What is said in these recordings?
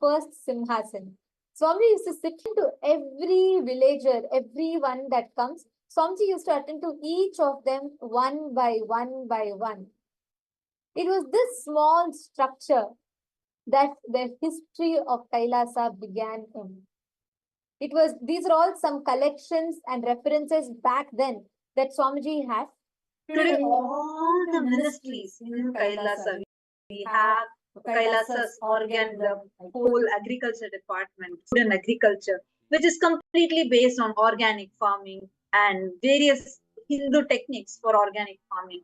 first Simhasan. Swamiji used to sit to every villager, everyone that comes. Swamiji used to attend to each of them one by one by one. It was this small structure that the history of Kailasa began in. These are all some collections and references back then that Swamiji had. Today, all the ministries in Kailasa, we have Kailasa's organ, the whole agriculture department, food and agriculture, which is completely based on organic farming and various Hindu techniques for organic farming.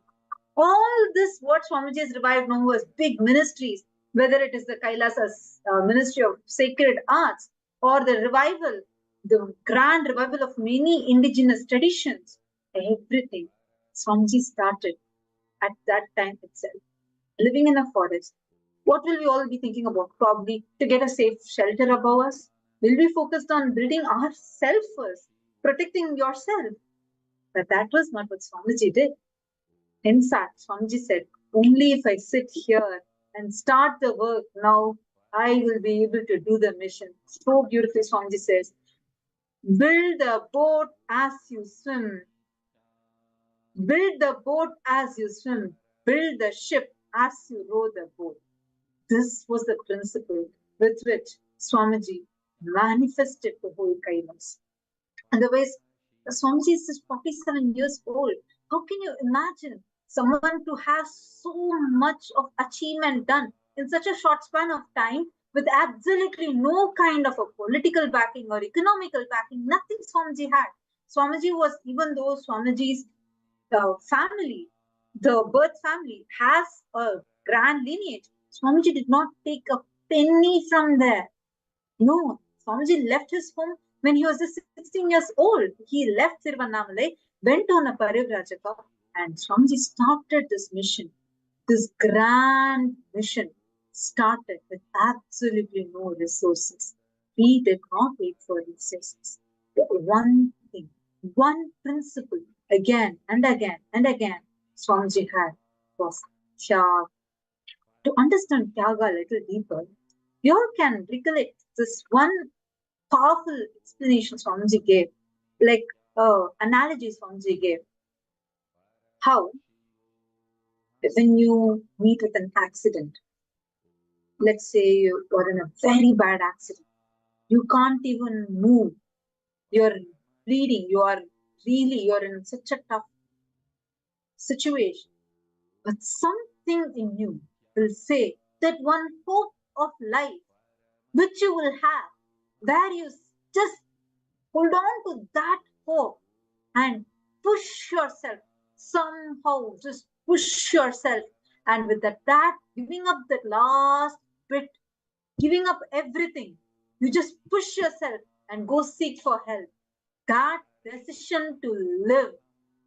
All this, what Swamiji has revived now as big ministries, whether it is the Kailasa's Ministry of Sacred Arts or the revival, the grand revival of many indigenous traditions, everything. Swamiji started at that time itself, living in a forest. What will we all be thinking about? Probably to get a safe shelter above us. Will be focused on building ourselves first, protecting yourself. But that was not what Swamiji did. In fact, Swamiji said, only if I sit here and start the work now, I will be able to do the mission. So beautifully, Swamiji says, build the boat as you swim. Build the boat as you swim. Build the ship as you row the boat. This was the principle with which Swamiji manifested the whole Kailaasa. Otherwise, Swamiji is just 47 years old. How can you imagine someone to have so much of achievement done in such a short span of time with absolutely no kind of a political backing or economical backing? Nothing Swamiji had. Swamiji was, even though Swamiji's family, the birth family, has a grand lineage, Swamiji did not take a penny from there. No, Swamiji left his home when he was just 16 years old. He left Tiruvannamalai, went on a Parivrajaka, and Swamiji started this mission. This grand mission started with absolutely no resources. He did not wait for resources. The one thing, one principle, again and again and again, Swamiji had was Tyaga. To understand Tyaga a little deeper, you all can recollect this one powerful explanation Swamiji gave, like analogy Swamiji gave. How, when you meet with an accident, let's say you got in a very bad accident, you can't even move, you're bleeding, you're in such a tough situation, but something in you will say that one hope of life which you will have, where you just hold on to that hope and push yourself, somehow just push yourself, and with that giving up that last bit, giving up everything, you just push yourself and go seek for help. That decision to live,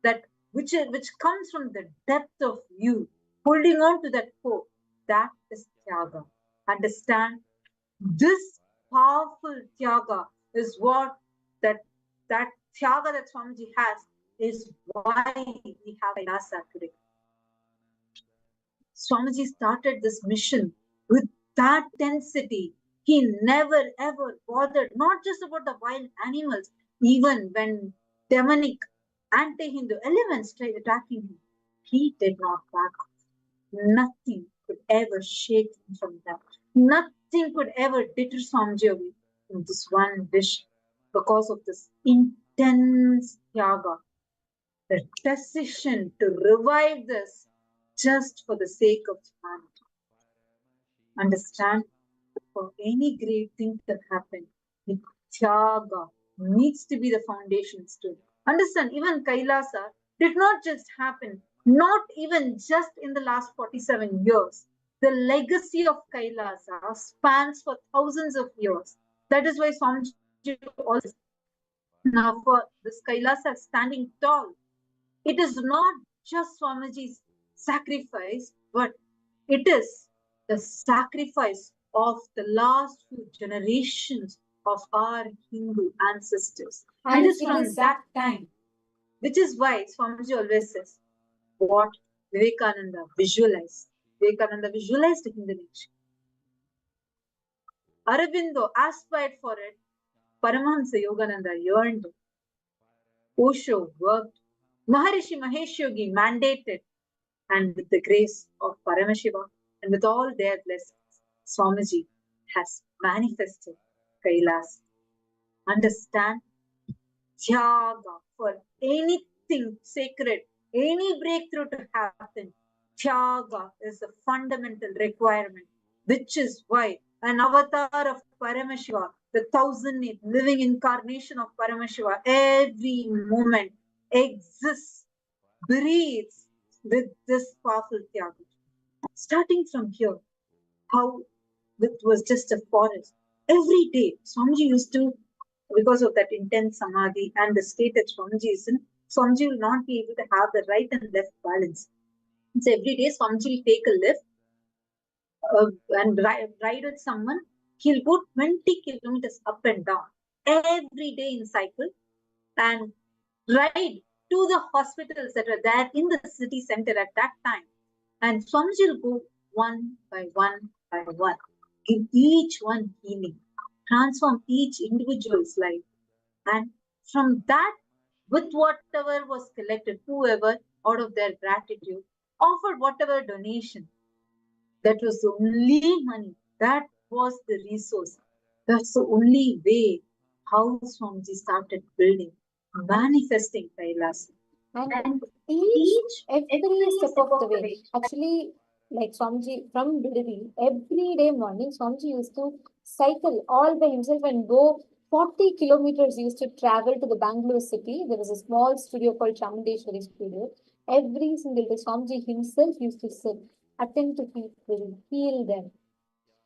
that which comes from the depth of you, holding on to that hope, that is Tyaga. Understand, this powerful Tyaga is what that Tyaga that Swamiji has is why we have Kailaasa today. Swamiji started this mission with that intensity. He never ever bothered, not just about the wild animals, even when demonic anti-Hindu elements tried attacking him, he did not back off. Nothing could ever shake him from that. Nothing could ever deter Swamiji away from this one vision because of this intense Tyaga, the decision to revive this just for the sake of humanity. Understand, for any great thing to happen, Tyaga needs to be the foundation stone. Understand, even Kailasa did not just happen, not even just in the last 47 years. The legacy of Kailasa spans for thousands of years. That is why Swamiji also, now for this Kailasa standing tall, it is not just Swamiji's sacrifice, but it is the sacrifice of the last few generations of our Hindu ancestors. And it is from that time, which is why Swamiji always says, what Vivekananda visualized. Vivekananda visualized the Hindu nation. Aurobindo aspired for it. Paramahamsa Yogananda yearned it. Osho worked. Maharishi Mahesh Yogi mandated. And with the grace of Paramashiva and with all their blessings, Swamiji has manifested Kailaasa. Understand? Tyaga for anything sacred, any breakthrough to happen. Tyaga is a fundamental requirement, which is why an avatar of Paramashiva, the 1000th living incarnation of Paramashiva, every moment exists, breathes with this powerful Tyaga. Starting from here, how it was just a forest. Every day, Swamiji used to, because of that intense samadhi and the state that Swamiji is in, Swamiji will not be able to have the right and left balance. So every day, Swamiji will take a lift and ride with someone. He'll go 20 kilometers up and down every day in cycle and ride to the hospitals that were there in the city center at that time. And Swamiji will go one by one by one, give each one healing, transform each individual's life. And from that, with whatever was collected, whoever out of their gratitude offered whatever donation, that was the only money, that was the resource. That's the only way how Swamiji started building, manifesting Kailaasa. And every step of the way, actually, like Swamiji from Bidari, every day morning, Swamiji used to cycle all by himself and go 40 kilometers. He used to travel to the Bangalore city. There was a small studio called Chamundeshwari Studio. Every single day, Swamiji himself used to sit, attend to people, heal them.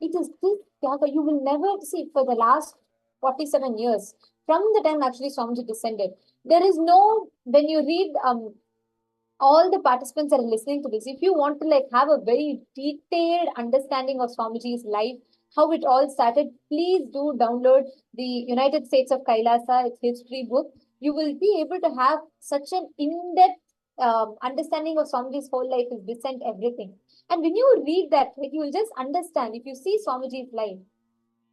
It is this Tyaga you will never see for the last 47 years. From the time actually Swamiji descended, there is no, when you read all the participants are listening to this, if you want to like have a very detailed understanding of Swamiji's life, how it all started, please do download the United States of Kailasa, its history book. You will be able to have such an in-depth understanding of Swamiji's whole life, his descent, everything. And when you read that, like, you will just understand. If you see Swamiji's life,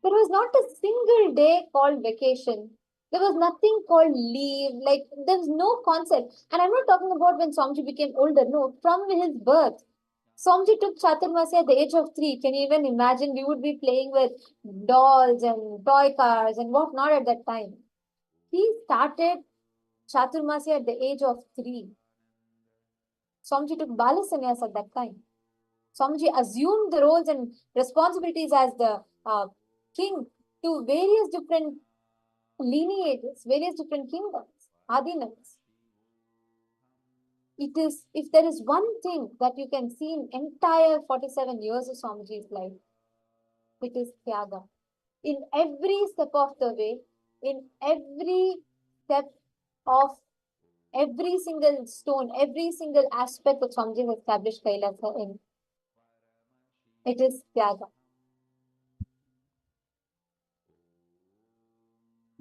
there was not a single day called vacation. There was nothing called leave. Like, there's no concept. And I'm not talking about when Swamiji became older. No, from his birth. Swamiji took Chaturmasya at the age of 3. Can you even imagine? We would be playing with dolls and toy cars and whatnot at that time. He started Chaturmasya at the age of 3. Swamiji took Bala Sannyas at that time. Swamiji assumed the roles and responsibilities as the king to various different lineages, various different kingdoms, Adinams. It is, if there is one thing that you can see in entire 47 years of Swamiji's life, it is Tyaga. In every step of the way, in every step of every single stone, every single aspect of Swamiji has established Kailasa in, it is Tyaga.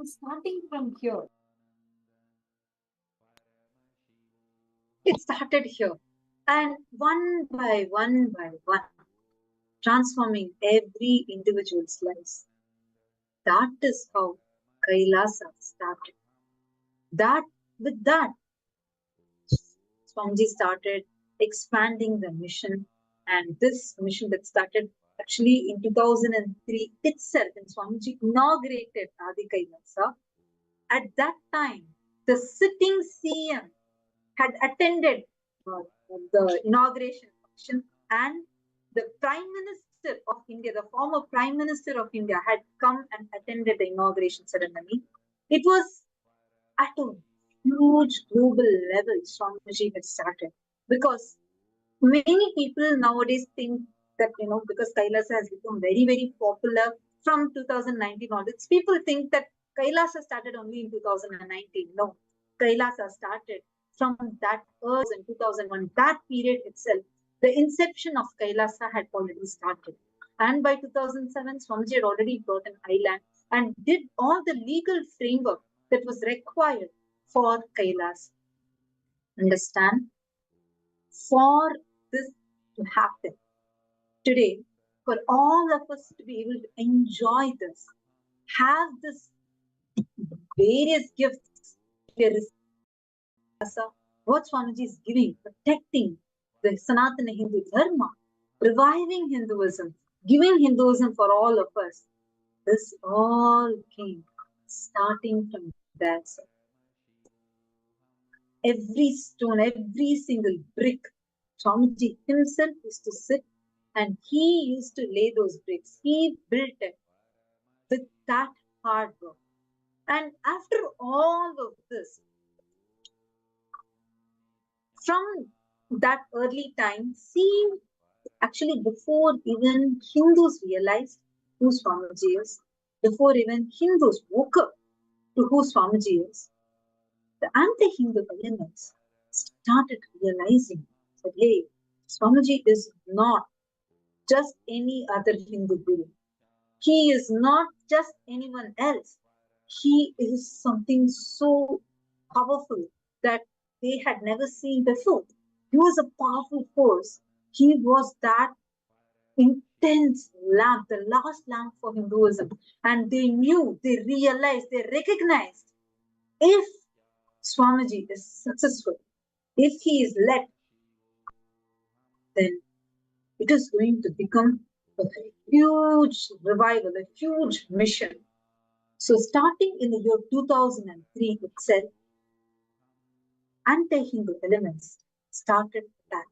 Starting from here. It started here. And one by one, transforming every individual's lives. That is how Kailasa started. With that, Swamiji started expanding the mission. And this mission that started actually in 2003 itself, when Swamiji inaugurated Adi Kailasa, at that time, the sitting CM had attended the inauguration function, and the Prime Minister of India, the former Prime Minister of India, had come and attended the inauguration ceremony. It was at a huge global level Swamiji had started, because many people nowadays think that, because Kailasa has become very, very popular from 2019 onwards, people think that Kailasa started only in 2019. No, Kailasa started from that earth in 2001, that period itself. The inception of Kailasa had already started. And by 2007, Swamiji had already brought an island and did all the legal framework that was required for Kailasa. Understand? For this to happen, today, for all of us to be able to enjoy this, have this various gifts we are receiving, what Swamiji is giving, protecting the Sanatana Hindu Dharma, reviving Hinduism, giving Hinduism for all of us. This all came starting from that. Every stone, every single brick, Swamiji himself used to sit and he used to lay those bricks. He built it with that hard work. And after all of this, from that early time, see, actually before even Hindus realized who Swamiji is, before even Hindus woke up to who Swamiji is, the anti-Hindu elements started realizing that, hey, Swamiji is not just any other Hindu guru. He is not just anyone else. He is something so powerful that they had never seen before. He was a powerful force. He was that intense lamp, the last lamp for Hinduism. And they knew, they realized, they recognized if Swamiji is successful, if he is led, then it is going to become a huge revival, a huge mission. So starting in the year 2003 itself, anti-Hindu elements started attacking.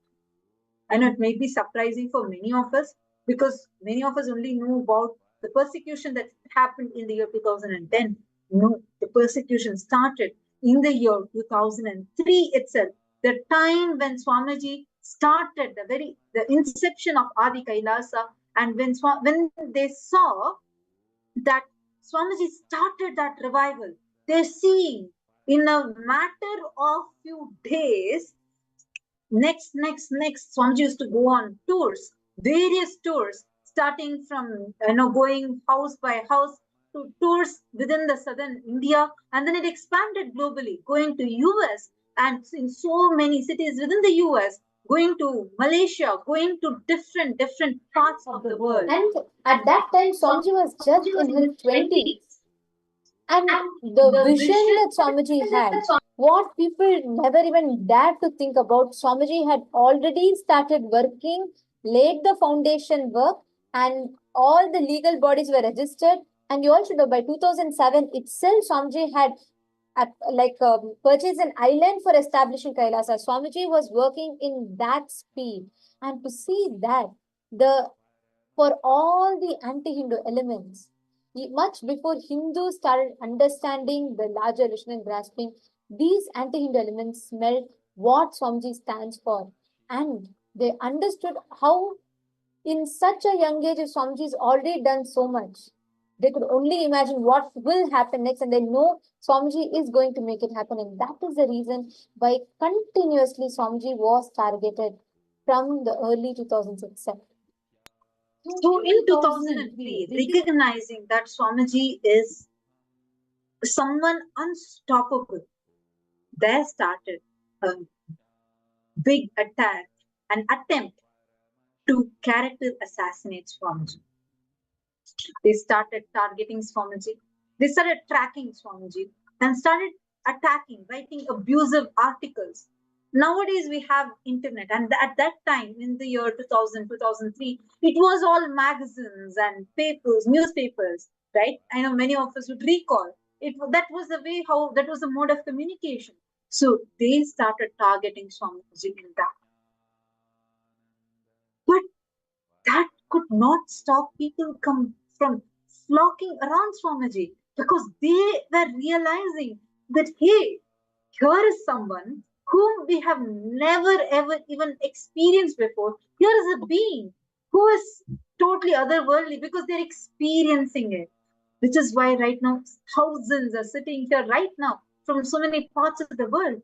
I know it may be surprising for many of us because many of us only know about the persecution that happened in the year 2010. No, the persecution started in the year 2003 itself, the time when Swamiji started the inception of Adi Kailasa, and when they saw that Swamiji started that revival, they're seeing in a matter of few days, next, Swamiji used to go on tours, various tours, starting from, going house by house to tours within the southern India, and then it expanded globally, going to US and in so many cities within the US, going to Malaysia, going to different parts of the world. And at that time, Swamiji was just in his 20s. And the vision that Swamiji had, what people never even dared to think about, Swamiji had already started working, laid the foundation work, and all the legal bodies were registered. And you all should know, by 2007 itself, Swamiji had purchased an island for establishing Kailasa. Swamiji was working in that speed. And to see that, for all the anti-Hindu elements, much before Hindus started understanding the larger vision and grasping, these anti-Hindu elements smelled what Swamiji stands for. And they understood how, in such a young age, if Swamiji has already done so much, they could only imagine what will happen next, and they know Swamiji is going to make it happen. And that is the reason why continuously Swamiji was targeted from the early 2000s itself. So in 2003, recognizing that Swamiji is someone unstoppable, there started a big attack, an attempt to character assassinate Swamiji. They started targeting Swamiji. They started tracking Swamiji and started attacking, writing abusive articles. Nowadays, we have internet, and at that time, in the year 2000, 2003, it was all magazines and papers, newspapers, right? I know many of us would recall it. That was the way that was the mode of communication. So they started targeting Swamiji in that. But that could not stop people from flocking around Swamiji, because they were realizing that, hey, here is someone whom we have never ever even experienced before. Here is a being who is totally otherworldly, because they're experiencing it. Which is why right now thousands are sitting here right now from so many parts of the world.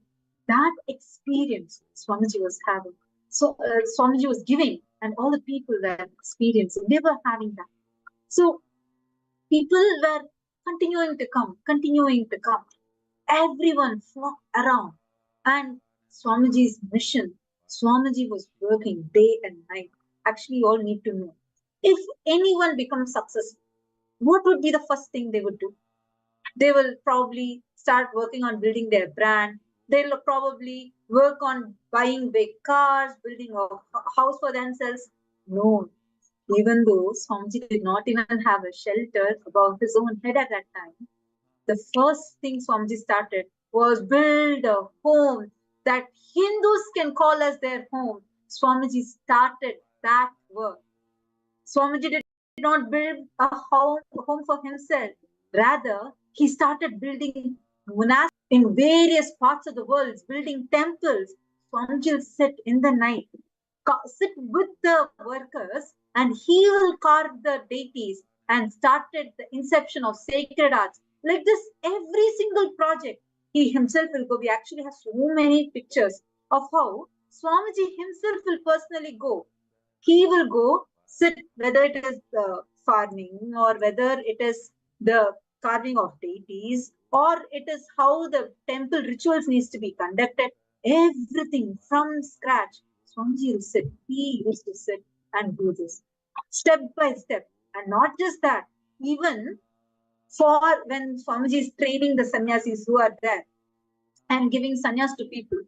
That experience Swamiji was having, so Swamiji was giving, and all the people were experiencing, they were having that. So people were continuing to come. Everyone flocked around. And Swamiji's mission, Swamiji was working day and night. Actually, you all need to know. if anyone becomes successful, what would be the first thing they would do? They will probably start working on building their brand. They'll probably work on buying big cars, building a house for themselves. No, even though Swamiji did not even have a shelter above his own head at that time, the first thing Swamiji started was build a home that Hindus can call as their home. Swamiji started that work. Swamiji did not build a home for himself. Rather, he started building monasteries in various parts of the world, building temples. Swamiji will sit in the night, sit with the workers, and he will carve the deities and started the inception of sacred arts. Like this, every single project, he himself will go. We actually have so many pictures of how Swamiji himself will personally go. He will go sit, whether it is the farming or whether it is the carving of deities or it is how the temple rituals needs to be conducted, everything from scratch. Swamiji will sit. He used to sit and do this step by step. And not just that, even for when Swamiji is training the sannyasis who are there and giving sannyas to people,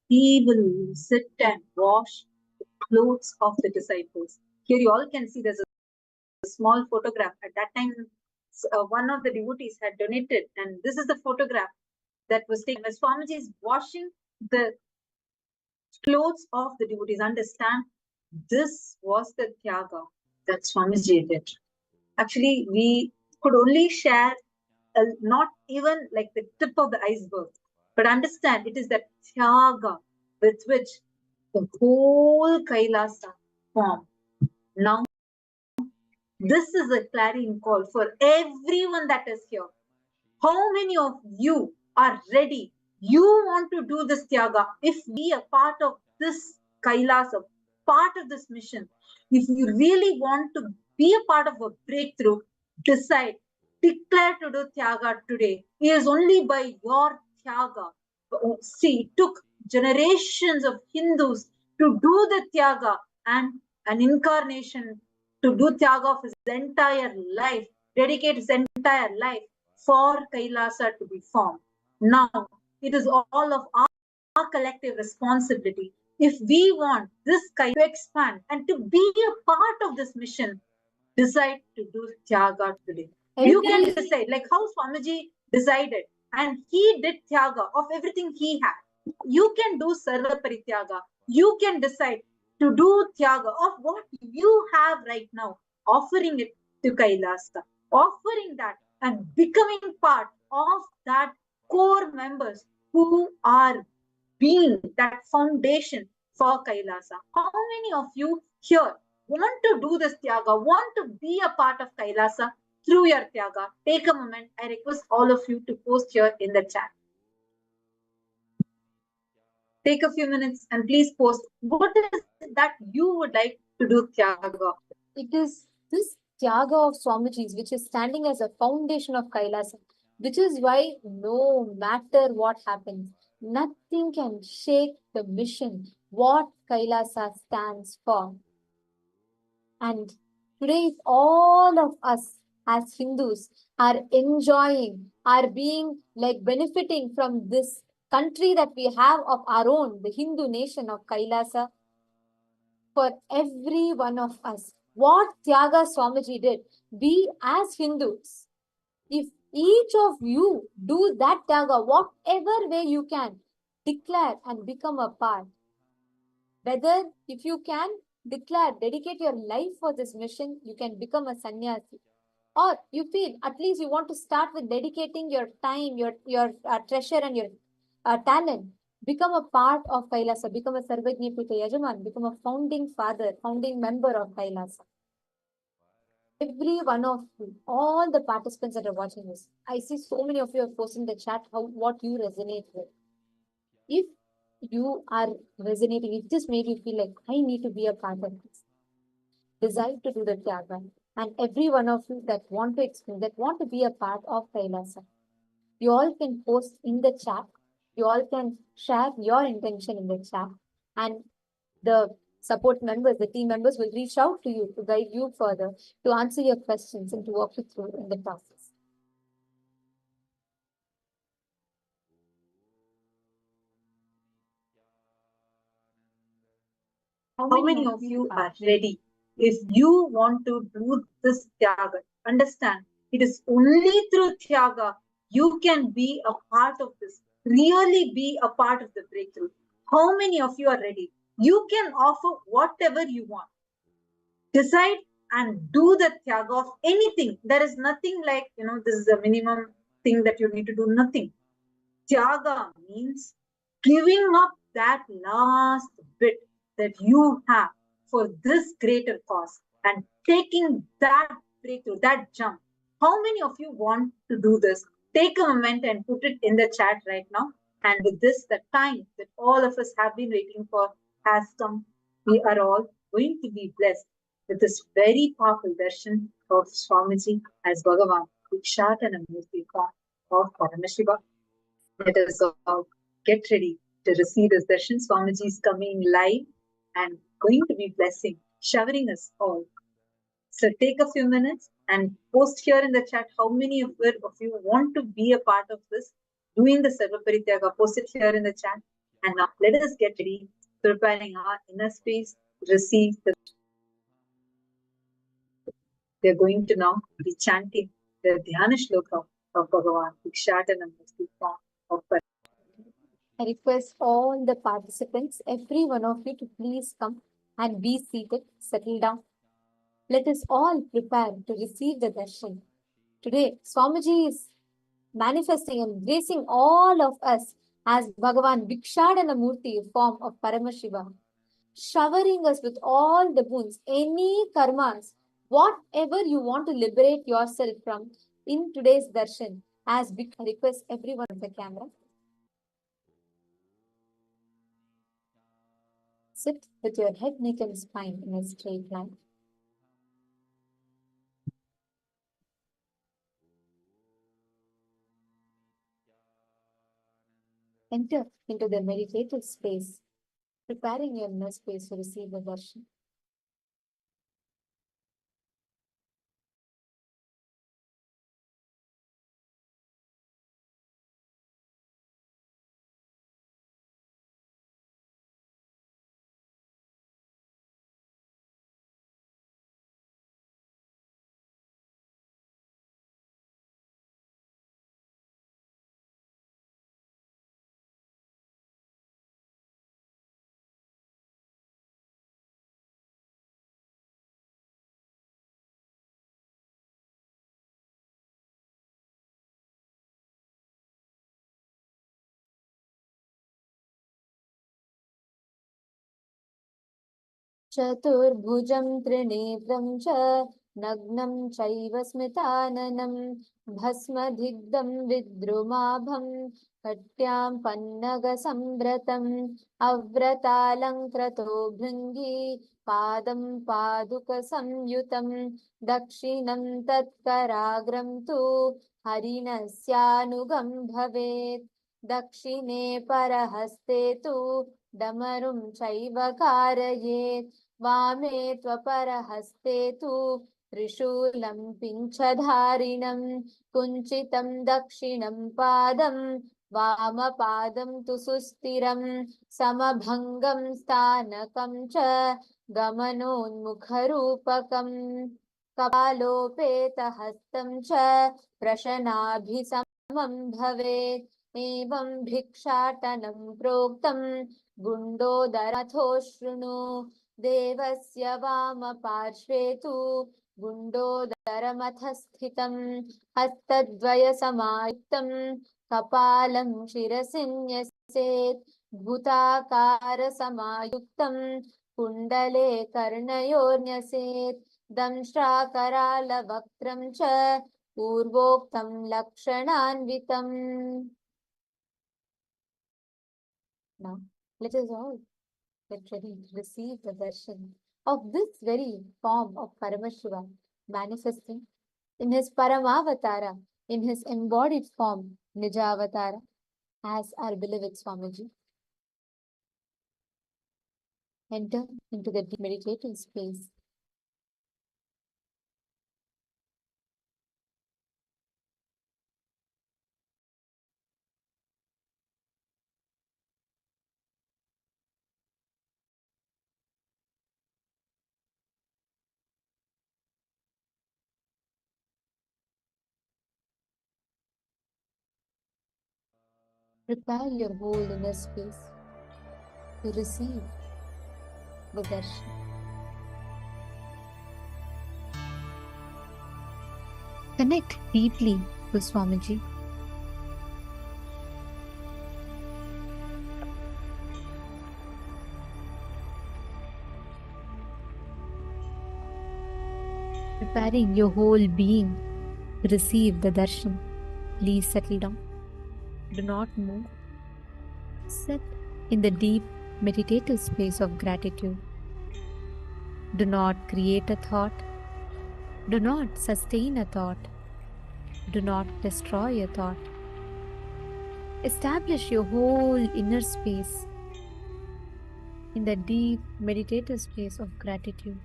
he will sit and wash the clothes of the disciples. Here you all can see there's a small photograph. At that time, one of the devotees had donated, and this is the photograph that was taken. As Swamiji is washing the clothes of the devotees, understand this was the tyaga that Swamiji did. Actually, we could only share not even like the tip of the iceberg, but understand it is that tyaga with which the whole Kailasa formed. Now, this is a clarion call for everyone that is here. How many of you are ready? You want to do this tyaga. If we are part of this Kailasa, part of this mission, if you really want to be a part of a breakthrough, decide, declare to do tyaga today. It is only by your tyaga. See, it took generations of Hindus to do the tyaga and an incarnation to do tyaga of his entire life, dedicate his entire life for Kailasa to be formed. Now, it is all of our collective responsibility. If we want this Kailasa to expand and to be a part of this mission, decide to do Tyaga today. You can decide, like how Swamiji decided, and he did Tyaga of everything he had. You can do Sarva Parityaga. You can decide to do Tyaga of what you have right now, offering it to Kailasa, offering that and becoming part of that core members who are being that foundation for Kailasa. How many of you here want to do this Tyaga, want to be a part of Kailasa through your Tyaga? Take a moment. I request all of you to post here in the chat. Take a few minutes and please post what is that you would like to do Tyaga. It is this Tyaga of Swamiji's which is standing as a foundation of Kailasa, which is why no matter what happens, nothing can shake the mission, what Kailasa stands for. And today, if all of us as Hindus are enjoying, are being like benefiting from this country that we have of our own, the Hindu nation of Kailasa, for every one of us, what Tyaga Swamiji did, we as Hindus, if each of you do that Tyaga, whatever way you can, declare and become a part. Whether if you can declare, dedicate your life for this mission, you can become a sannyasi. Or you feel at least you want to start with dedicating your time, your treasure and your talent. Become a part of Kailasa, become a Sarvajña Pita Yajaman, become a founding father, founding member of Kailasa. Every one of you, all the participants that are watching this, I see so many of you have posted in the chat what you resonate with. If you are resonating, it just made you feel like, I need to be a part of this. Decide to do the Tyaga. And every one of you that want to experience, that want to be a part of Kailasa, you all can post in the chat. You all can share your intention in the chat. And the support members, the team members will reach out to you to guide you further, to answer your questions and to walk you through in the process. How many of you are ready? If you want to do this Tyaga, understand it is only through Tyaga you can be a part of this, really be a part of the breakthrough. How many of you are ready? You can offer whatever you want. Decide and do the Tyaga of anything. There is nothing like, this is a minimum thing that you need to do, nothing. Tyaga means giving up that last bit that you have for this greater cause and taking that breakthrough, that jump. How many of you want to do this? Take a moment and put it in the chat right now. And with this, the time that all of us have been waiting for has come. We are all going to be blessed with this very powerful darshan of Swamiji as Bhagavan Bhikshadana Murthy of Paramashiva. Let us all get ready to receive this darshan. Swamiji is coming live and going to be blessing, showering us all. So take a few minutes and post here in the chat how many of you want to be a part of this, doing the Sarva Parityaga. Post it here in the chat. And now let us get ready, preparing our inner space to receive the. We are going to now be chanting the Dhyana Shloka of Bhagavan Bhikshadana Murthy of I request all the participants, every one of you, to please come and be seated, settle down. Let us all prepare to receive the darshan. Today, Swamiji is manifesting and gracing all of us as Bhagavan Bhikshadana Murthy, form of Paramashiva, showering us with all the boons, any karmas, whatever you want to liberate yourself from in today's darshan. As I request everyone on the camera. Sit with your head, neck, and spine in a straight line. Enter into the meditative space, preparing your inner space to receive the darshan. चतुर्भुजं त्रिनेत्रं च नग्नं चैव स्मिताननं भस्मदिग्धं विद्रुमाभं कट्यां पन्नगसंव्रतम् अव्रतालङ्कृतो भृङ्गी पादं पादुकसंयुतं दक्षिणं तत्कराग्रं तु हरिणस्यानुगं भवेत् दक्षिणे परहस्ते तु डमरुं चैव कारयेत् वामे त्वपरहस्ते तु त्रिशूलं पिञ्चधारिणं कुञ्चितं दक्षिणं पादं वामपादं तु सुस्थिरं समभङ्गं स्थानकं च गमनोन्मुखरूपकं कपालोपेतहस्तं च प्रशनाभिसमं भवेत् एवं भिक्षाटनं प्रोक्तं गुण्डोदरथो शृणु देवस्य वामपार्श्वे तु गुण्डोदरमथ स्थितं हस्तद्वयसमायुक्तं कपालं शिरसि न्यसेत् भूताकारसमायुक्तं कुण्डले कर्णयोर्न्यसेत् दंष्ट्राकरालवक्त्रं च पूर्वोक्तं लक्षणान्वितम्. Now, let us all get ready to receive the darshan of this very form of Paramashiva manifesting in his Paramavatara, in his embodied form, Nijavatara, as our beloved Swamiji. Enter into the deep meditative space. Prepare your whole inner space to receive the darshan. Connect deeply to Swamiji. Preparing your whole being to receive the darshan. Please settle down. Do not move. Sit in the deep meditative space of gratitude. Do not create a thought. Do not sustain a thought. Do not destroy a thought. Establish your whole inner space in the deep meditative space of gratitude.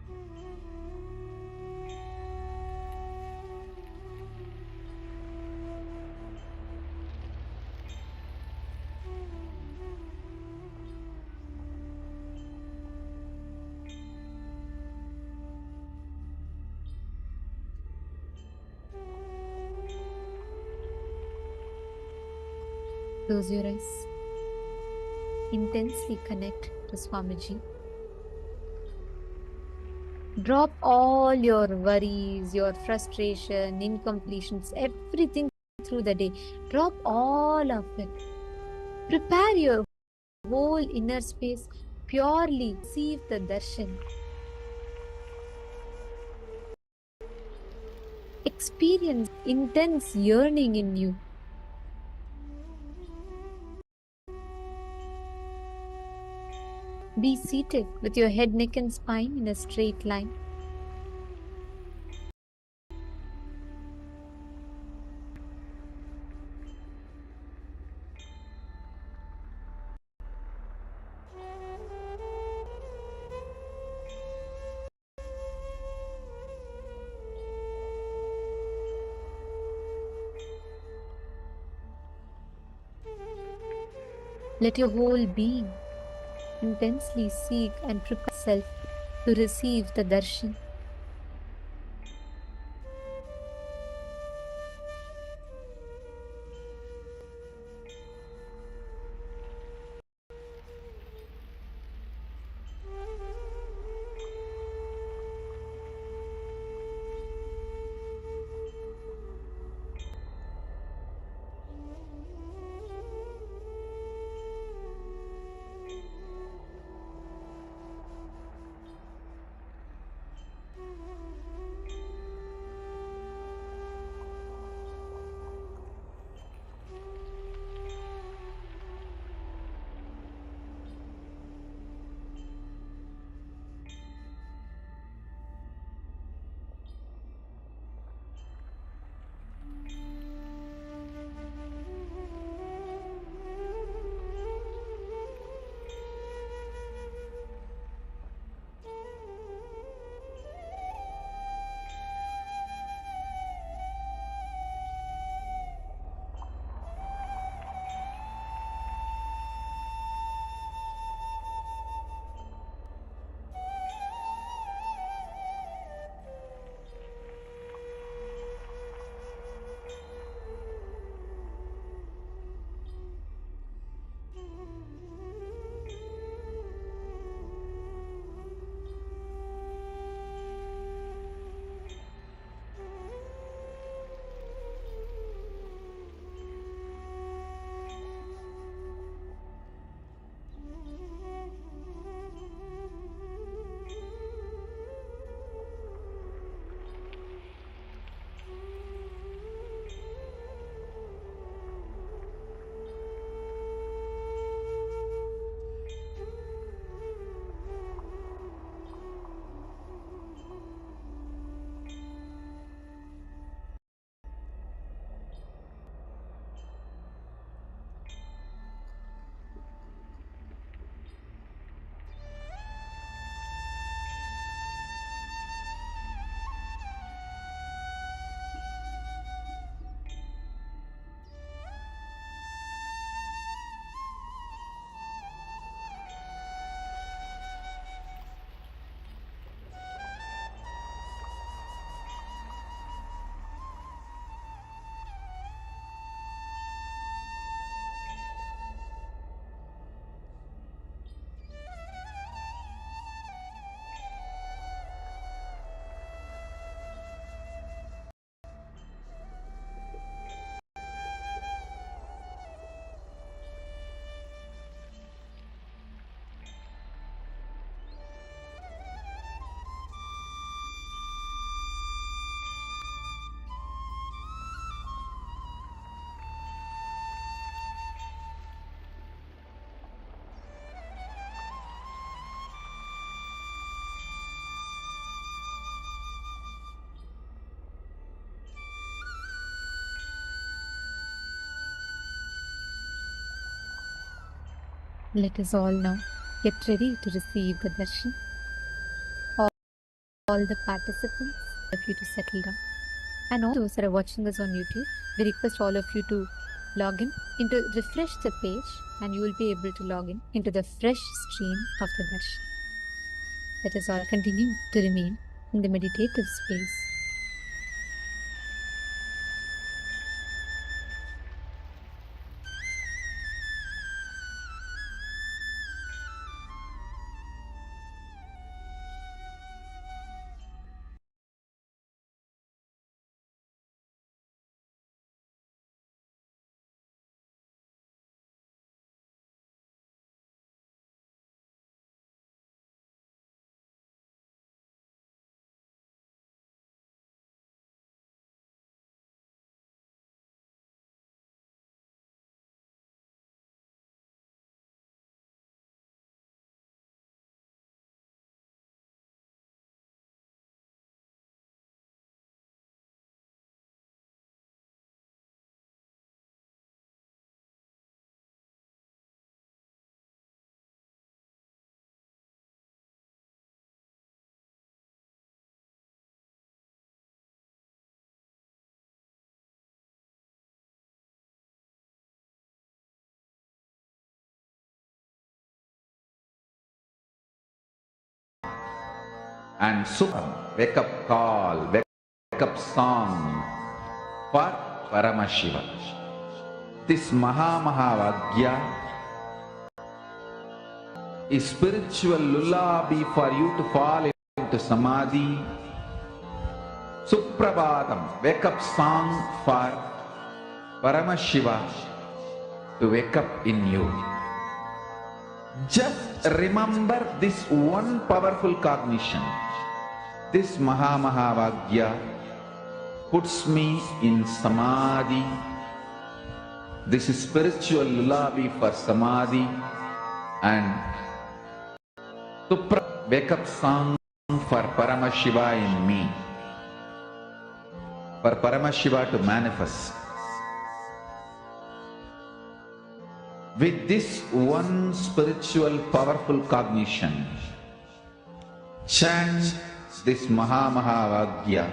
Close your eyes. Intensely connect to Swamiji. Drop all your worries, your frustration, incompletions, everything through the day. Drop all of it. Prepare your whole inner space purely. Receive the darshan. Experience intense yearning in you. Be seated with your head, neck, and spine in a straight line. Let your whole being intensely seek and prepare itself to receive the darshan. Let us all now get ready to receive the darshan. All the participants, of you to settle down. And all those that are watching us on YouTube, we request all of you to log in refresh the page, and you will be able to log in into the fresh stream of the darshan. Let us all continue to remain in the meditative space. And Supam, wake up call, wake up song for Paramashiva. This Mahavagya is spiritual lullaby for you to fall into Samadhi. Suprabhatam, wake up song for Paramashiva to wake up in you. Just remember this one powerful cognition. This Mahavagya puts me in Samadhi. This is spiritual lullaby for Samadhi. And Supra, wake up song for Paramashiva in me. For Paramashiva to manifest. With this one spiritual powerful cognition, chant this Mahavagya.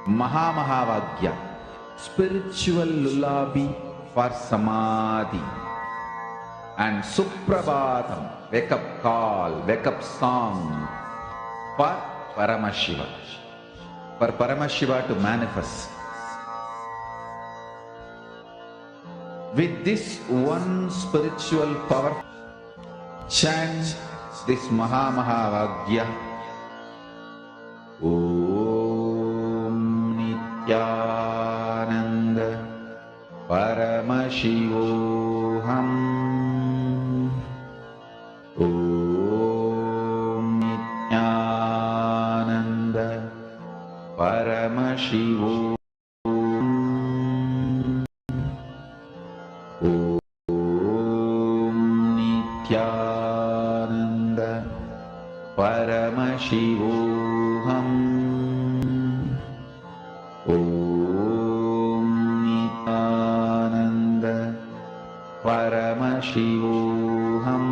Mahavagya, spiritual lullaby for Samadhi. And Suprabhatam, wake up call, wake up song for Paramashiva. For Paramashiva to manifest. With this one spiritual power, chant this Mahavagya. Nityananda Paramashivoham. Om Nityananda Paramashivoham. Om Nityananda Paramashivoham. Om Nityananda Paramashivoham.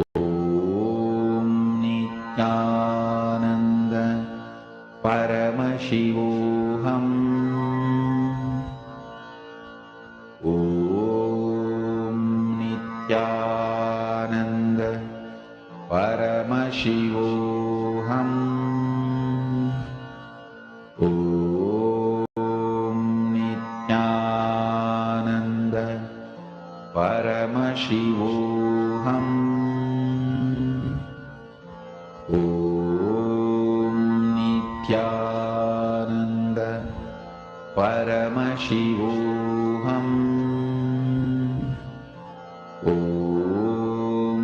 Om Nityananda Paramashivoham. Om Nityananda Paramashivoham. Om Nityananda Paramashivoham. Om Nityananda Paramashivoham. Om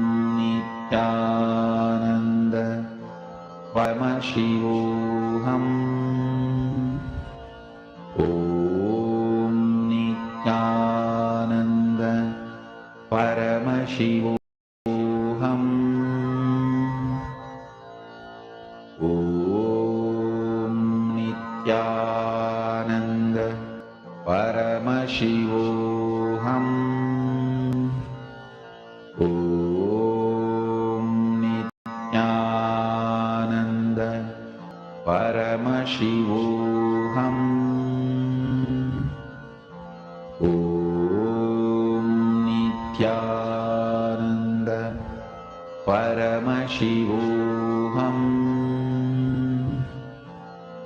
Paramashivam. Om Nityananda Paramashivam. Om Nityananda Paramashivam. Om Nityananda Paramashivam.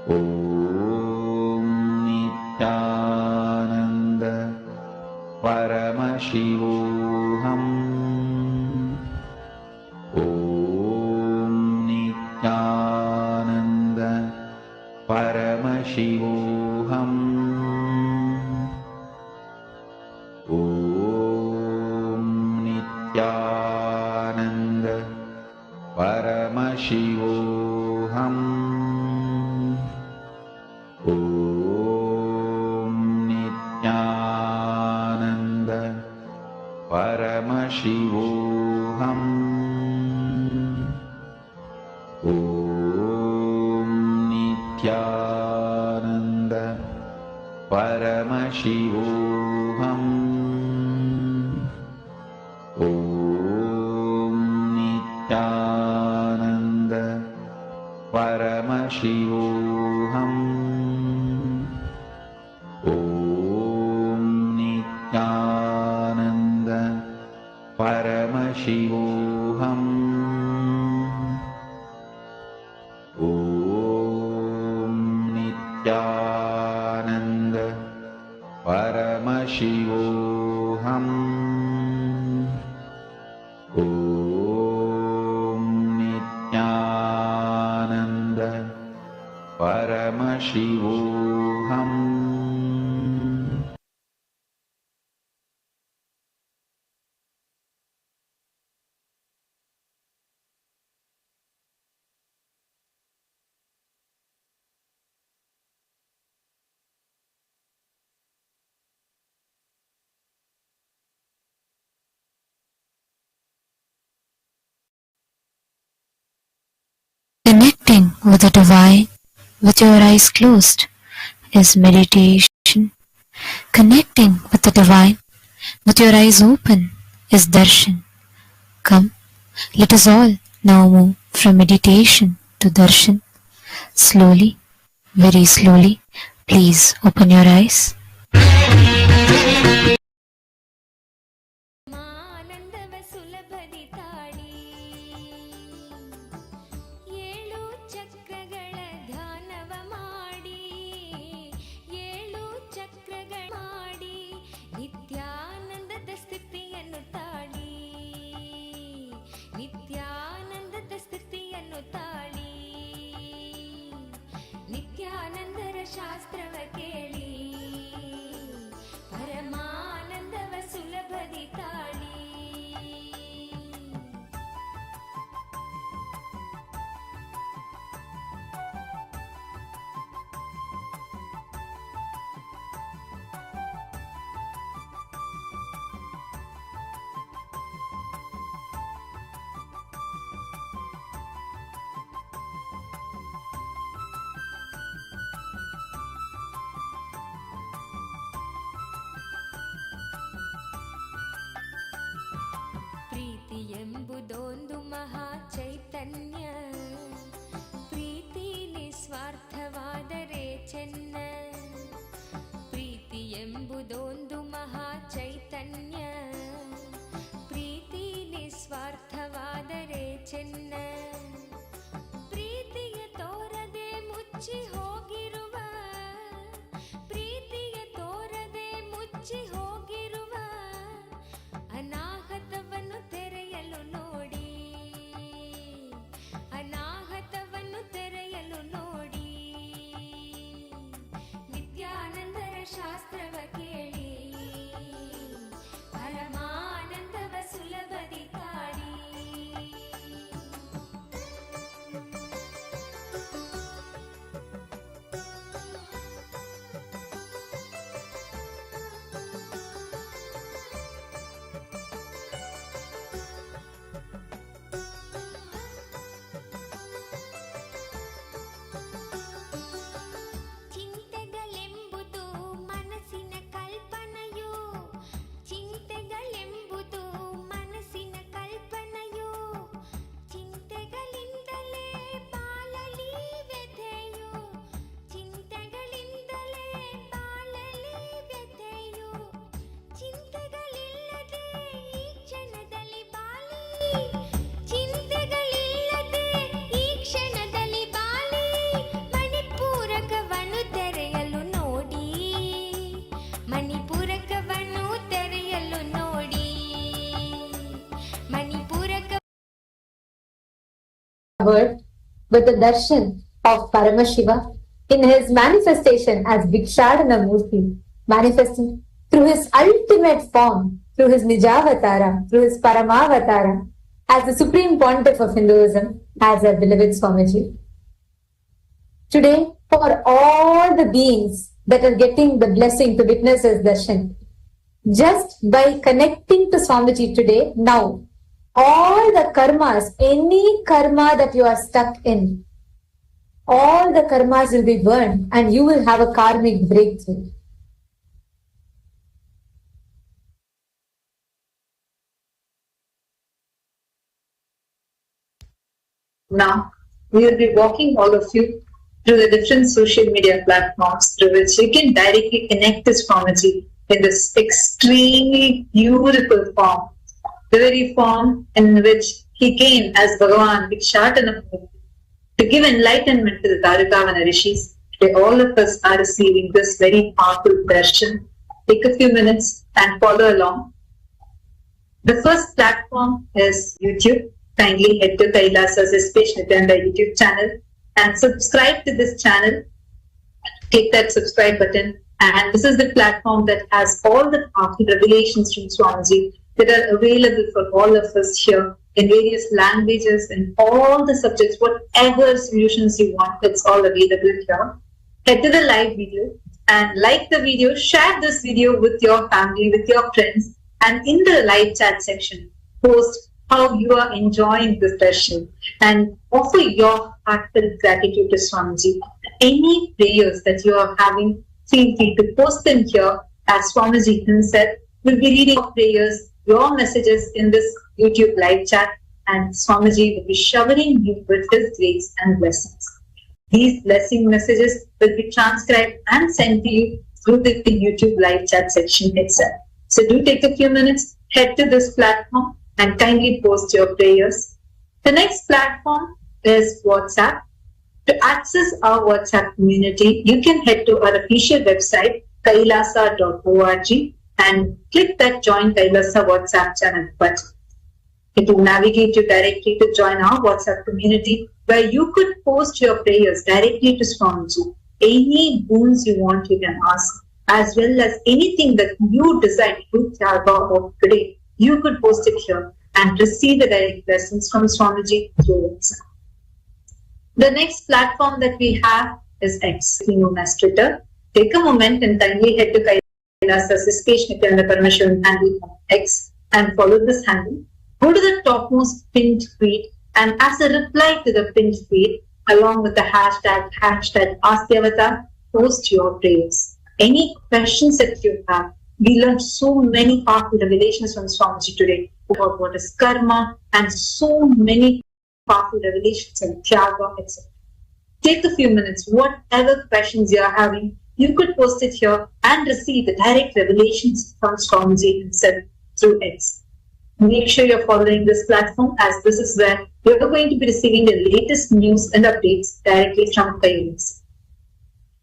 Om Nityananda Paramashivam. Om Nityananda Paramashivam. Om Nityananda Paramashivam. Om Nityananda Paramashivam. Om Nityananda Paramashivam. Om Nityananda Paramashivam. Om Nityananda Paramashivam. Om Nityananda Paramashivam. Om Nityananda Paramashivam. Connecting with the divine with your eyes closed is meditation. Connecting with the divine with your eyes open is darshan. Come, let us all now move from meditation to darshan. Slowly, very slowly, please open your eyes. ನಿತ್ಯಾನಂದರ ಶಾಸ್ತ್ರವ ಕೇಳಿ ಪರಮಾನಂದವ ಸುಲಭದಿ ತಾಳಿ ಪ್ರೀತಿ ಎಂಬುದೊಂದು ಮಹಾ ಚೈತನ್ಯ, ಪ್ರೀತಿ ನಿಸ್ವಾರ್ಥವಾದರೆ ಚೆನ್ನ. ಪ್ರೀತಿ ಎಂಬುದೊಂದು ಮಹಾ ಚೈತನ್ಯ, ಪ್ರೀತಿ ನಿಸ್ವಾರ್ಥವಾದರೆ ಚೆನ್ನ. ಪ್ರೀತಿಯ ತೋರದೆ ಮುಚ್ಚಿ ಹೋಗಿರುವ, ಪ್ರೀತಿಯ ತೋರದೆ ಮುಚ್ಚಿ ಹೋಗಿರುವ ಅನಾಹತವನ್ನು ತೆರೆಯಲು ನೋಡಿ, ಅನಾಹತವನ್ನು ತೆರೆಯಲು ನೋಡಿ. ನಿತ್ಯಾನಂದರ ಶಾಸ್ತ್ರವ ಕೇಳಿ ಪರಮಾನಂದವ ಸುಲಭದಿ ತಾಳಿ. covered with the darshan of Paramashiva in his manifestation as Bhikshadana Murthy, manifesting through his ultimate form, through his Nijavatara, through his Paramavatara, as the Supreme Pontiff of Hinduism, as our beloved Swamiji. Today, for all the beings that are getting the blessing to witness his darshan, just by connecting to Swamiji today, now, all the karmas, any karma that you are stuck in, all the karmas will be burned and you will have a karmic breakthrough. Now, we will be walking all of you through the different social media platforms through which you can directly connect to Swamiji in this extremely beautiful form, the very form in which he came as Bhagavan Bhikshadana Murthy to give enlightenment to the Daruka Rishis. Today, all of us are receiving this very powerful darshan. Take a few minutes and follow along. The first platform is YouTube. Kindly head to Kailaasa's SPH Nityananda YouTube channel and subscribe to this channel. Click that subscribe button. And this is the platform that has all the powerful revelations from Swamiji that are available for all of us here in various languages and all the subjects, whatever solutions you want, it's all available here. Head to the live video and like the video, share this video with your family, with your friends, and in the live chat section, post how you are enjoying this session and offer your heartfelt gratitude to Swamiji. Any prayers that you are having, feel free to post them here, as Swamiji himself will be reading your prayers, your messages in this YouTube live chat, and Swamiji will be showering you with his grace and blessings. These blessing messages will be transcribed and sent to you through the YouTube live chat section itself. So do take a few minutes, head to this platform and kindly post your prayers. The next platform is WhatsApp. To access our WhatsApp community, you can head to our official website, kailaasa.org, and click that Join Kailaasa WhatsApp channel button. It will navigate you directly to join our WhatsApp community, where you could post your prayers directly to Swamiji. Any boons you want, you can ask, as well as anything that you decide to Tyaga of today, you could post it here and receive the direct blessings from Swamiji through WhatsApp. The next platform that we have is X, known as Twitter. Take a moment and kindly head to Kailaasa's SPH Nityananda Paramamashivam handle on X and follow this handle. Go to the topmost pinned tweet, and as a reply to the pinned tweet, along with the hashtag AskTheAvatar, post your prayers. Any questions that you have, we learned so many powerful revelations from Swamiji today about what is karma and so many powerful revelations and Tyaga, etc. Take a few minutes, whatever questions you are having, you could post it here and receive the direct revelations from Swamiji himself through X. Make sure you're following this platform, as this is where you're going to be receiving the latest news and updates directly from Kailaasa.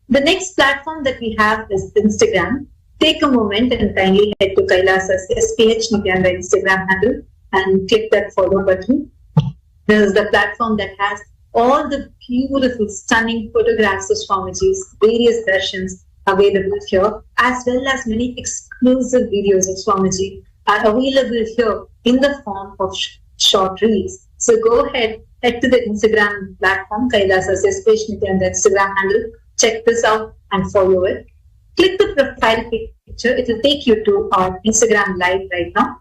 The next platform that we have is Instagram. Take a moment and kindly head to Kailaasa's SPH Nityananda Instagram handle and click that follow button. This is the platform that has all the beautiful, stunning photographs of Swamiji's various darshans available here, as well as many exclusive videos of Swamiji are available here in the form of short reels. So go ahead, head to the Instagram platform, Kailaasa's SPH Nityananda Instagram handle, check this out and follow it. Click the profile picture, it will take you to our Instagram live right now.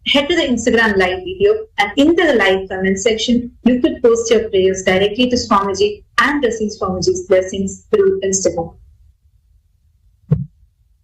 Head to the Instagram live video, and in the live comment section, you could post your prayers directly to Swamiji and receive Swamiji's blessings through Instagram.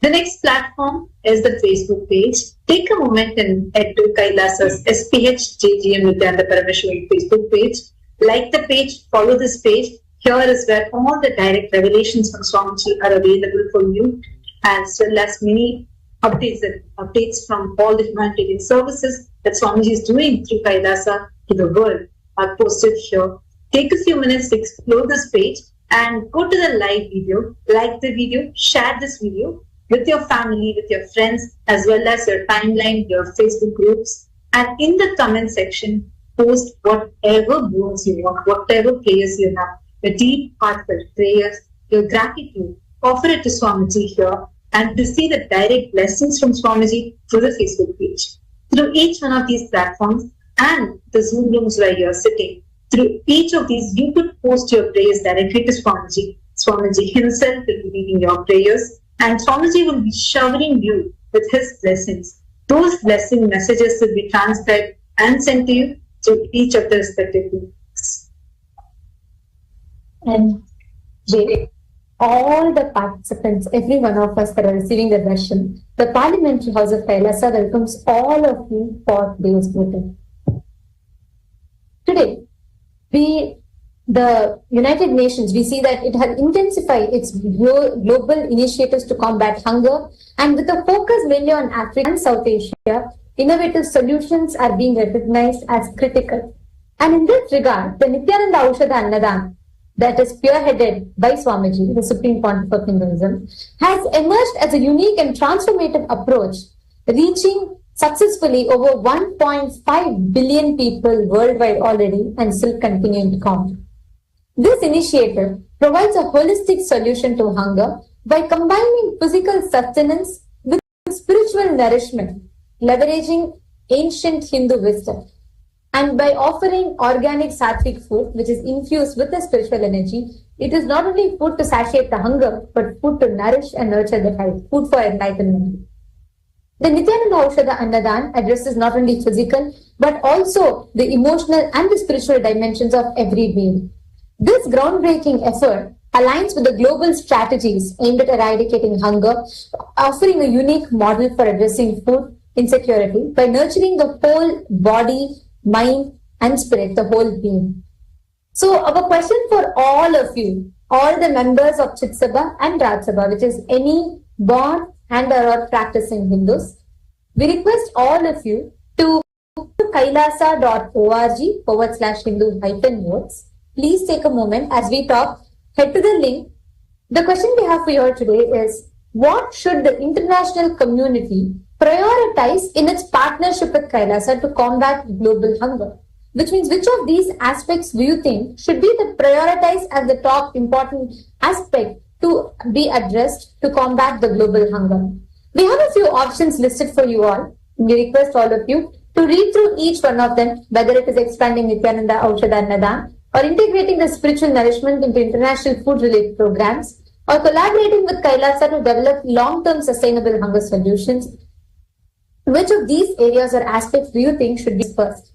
The next platform is the Facebook page. Take a moment and head to Kailaasa's SPH JGM Nityananda Paramashivam's Facebook page. Like the page, follow this page. Here is where all the direct revelations from Swamiji are available for you, as well as many updates from all the humanitarian services that Swamiji is doing through Kailaasa to the world are posted here. Take a few minutes to explore this page and go to the live video, like the video, share this video with your family, with your friends, as well as your timeline, your Facebook groups. And in the comment section, post whatever words you want, whatever prayers you have, your deep heartfelt prayers, your gratitude. Offer it to Swamiji here and to see the direct blessings from Swamiji through the Facebook page. Through each one of these platforms and the Zoom rooms where you're sitting, through each of these, you could post your prayers directly to Swamiji. Swamiji himself will be reading your prayers, and Swamiji will be showering you with his blessings. Those blessing messages will be transcribed and sent to you through each of the respective links. And Jay, all the participants, every one of us that are receiving the darshan, the Parliamentary House of Kailaasa welcomes all of you for today's meeting. Today, the United Nations, we see that it has intensified its global initiatives to combat hunger, and with a focus mainly on Africa and South Asia, innovative solutions are being recognized as critical. And in this regard, the Nityananda Annadana, that is spearheaded by Swamiji, the Supreme Pontiff of Hinduism, has emerged as a unique and transformative approach, reaching successfully over 1.5 billion people worldwide already and still continuing to count. This initiative provides a holistic solution to hunger by combining physical sustenance with spiritual nourishment, leveraging ancient Hindu wisdom. And by offering organic sattvic food, which is infused with the spiritual energy, it is not only food to satiate the hunger, but food to nourish and nurture the health, food for enlightenment. The Nityananda Annadana addresses not only physical, but also the emotional and the spiritual dimensions of every being. This groundbreaking effort aligns with the global strategies aimed at eradicating hunger, offering a unique model for addressing food insecurity by nurturing the whole body, mind, and spirit, the whole being. So our question for all of you, all the members of Chit Sabha and Raj Sabha, which is any born and or practicing Hindus, we request all of you to kailasa.org/Hindu-votes. Please take a moment as we talk. Head to the link. The question we have for you all today is, what should the international community prioritize in its partnership with Kailaasa to combat global hunger? Which means, which of these aspects do you think should be the prioritized as the top important aspect to be addressed to combat the global hunger? We have a few options listed for you all. We request all of you to read through each one of them, whether it is expanding Nityananda Annadana, or integrating the spiritual nourishment into international food-related programs, or collaborating with Kailaasa to develop long-term sustainable hunger solutions. Which of these areas or aspects do you think should be first?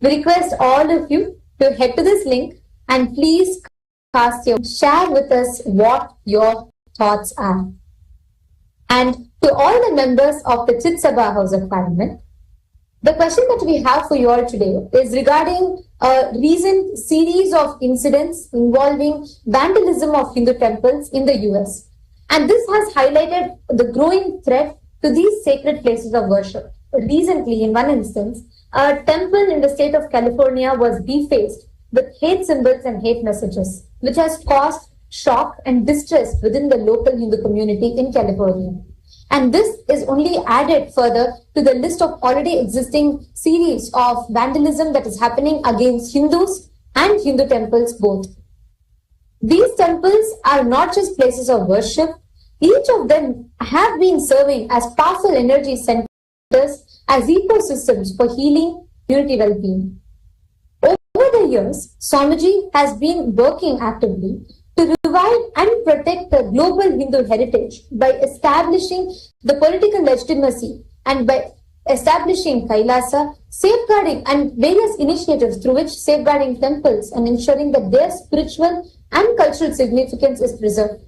We request all of you to head to this link and please share with us what your thoughts are. And to all the members of the Chit Sabha House of Parliament, the question that we have for you all today is regarding a recent series of incidents involving vandalism of Hindu temples in the US. And this has highlighted the growing threat to these sacred places of worship. Recently, in one instance, a temple in the state of California was defaced with hate symbols and hate messages, which has caused shock and distress within the local Hindu community in California. And this is only added further to the list of already existing series of vandalism that is happening against Hindus and Hindu temples both. These temples are not just places of worship. Each of them have been serving as powerful energy centers, as ecosystems for healing, community well-being. Over the years, Swamiji has been working actively to revive and protect the global Hindu heritage by establishing the political legitimacy and by establishing Kailaasa, safeguarding and various initiatives through which safeguarding temples and ensuring that their spiritual and cultural significance is preserved.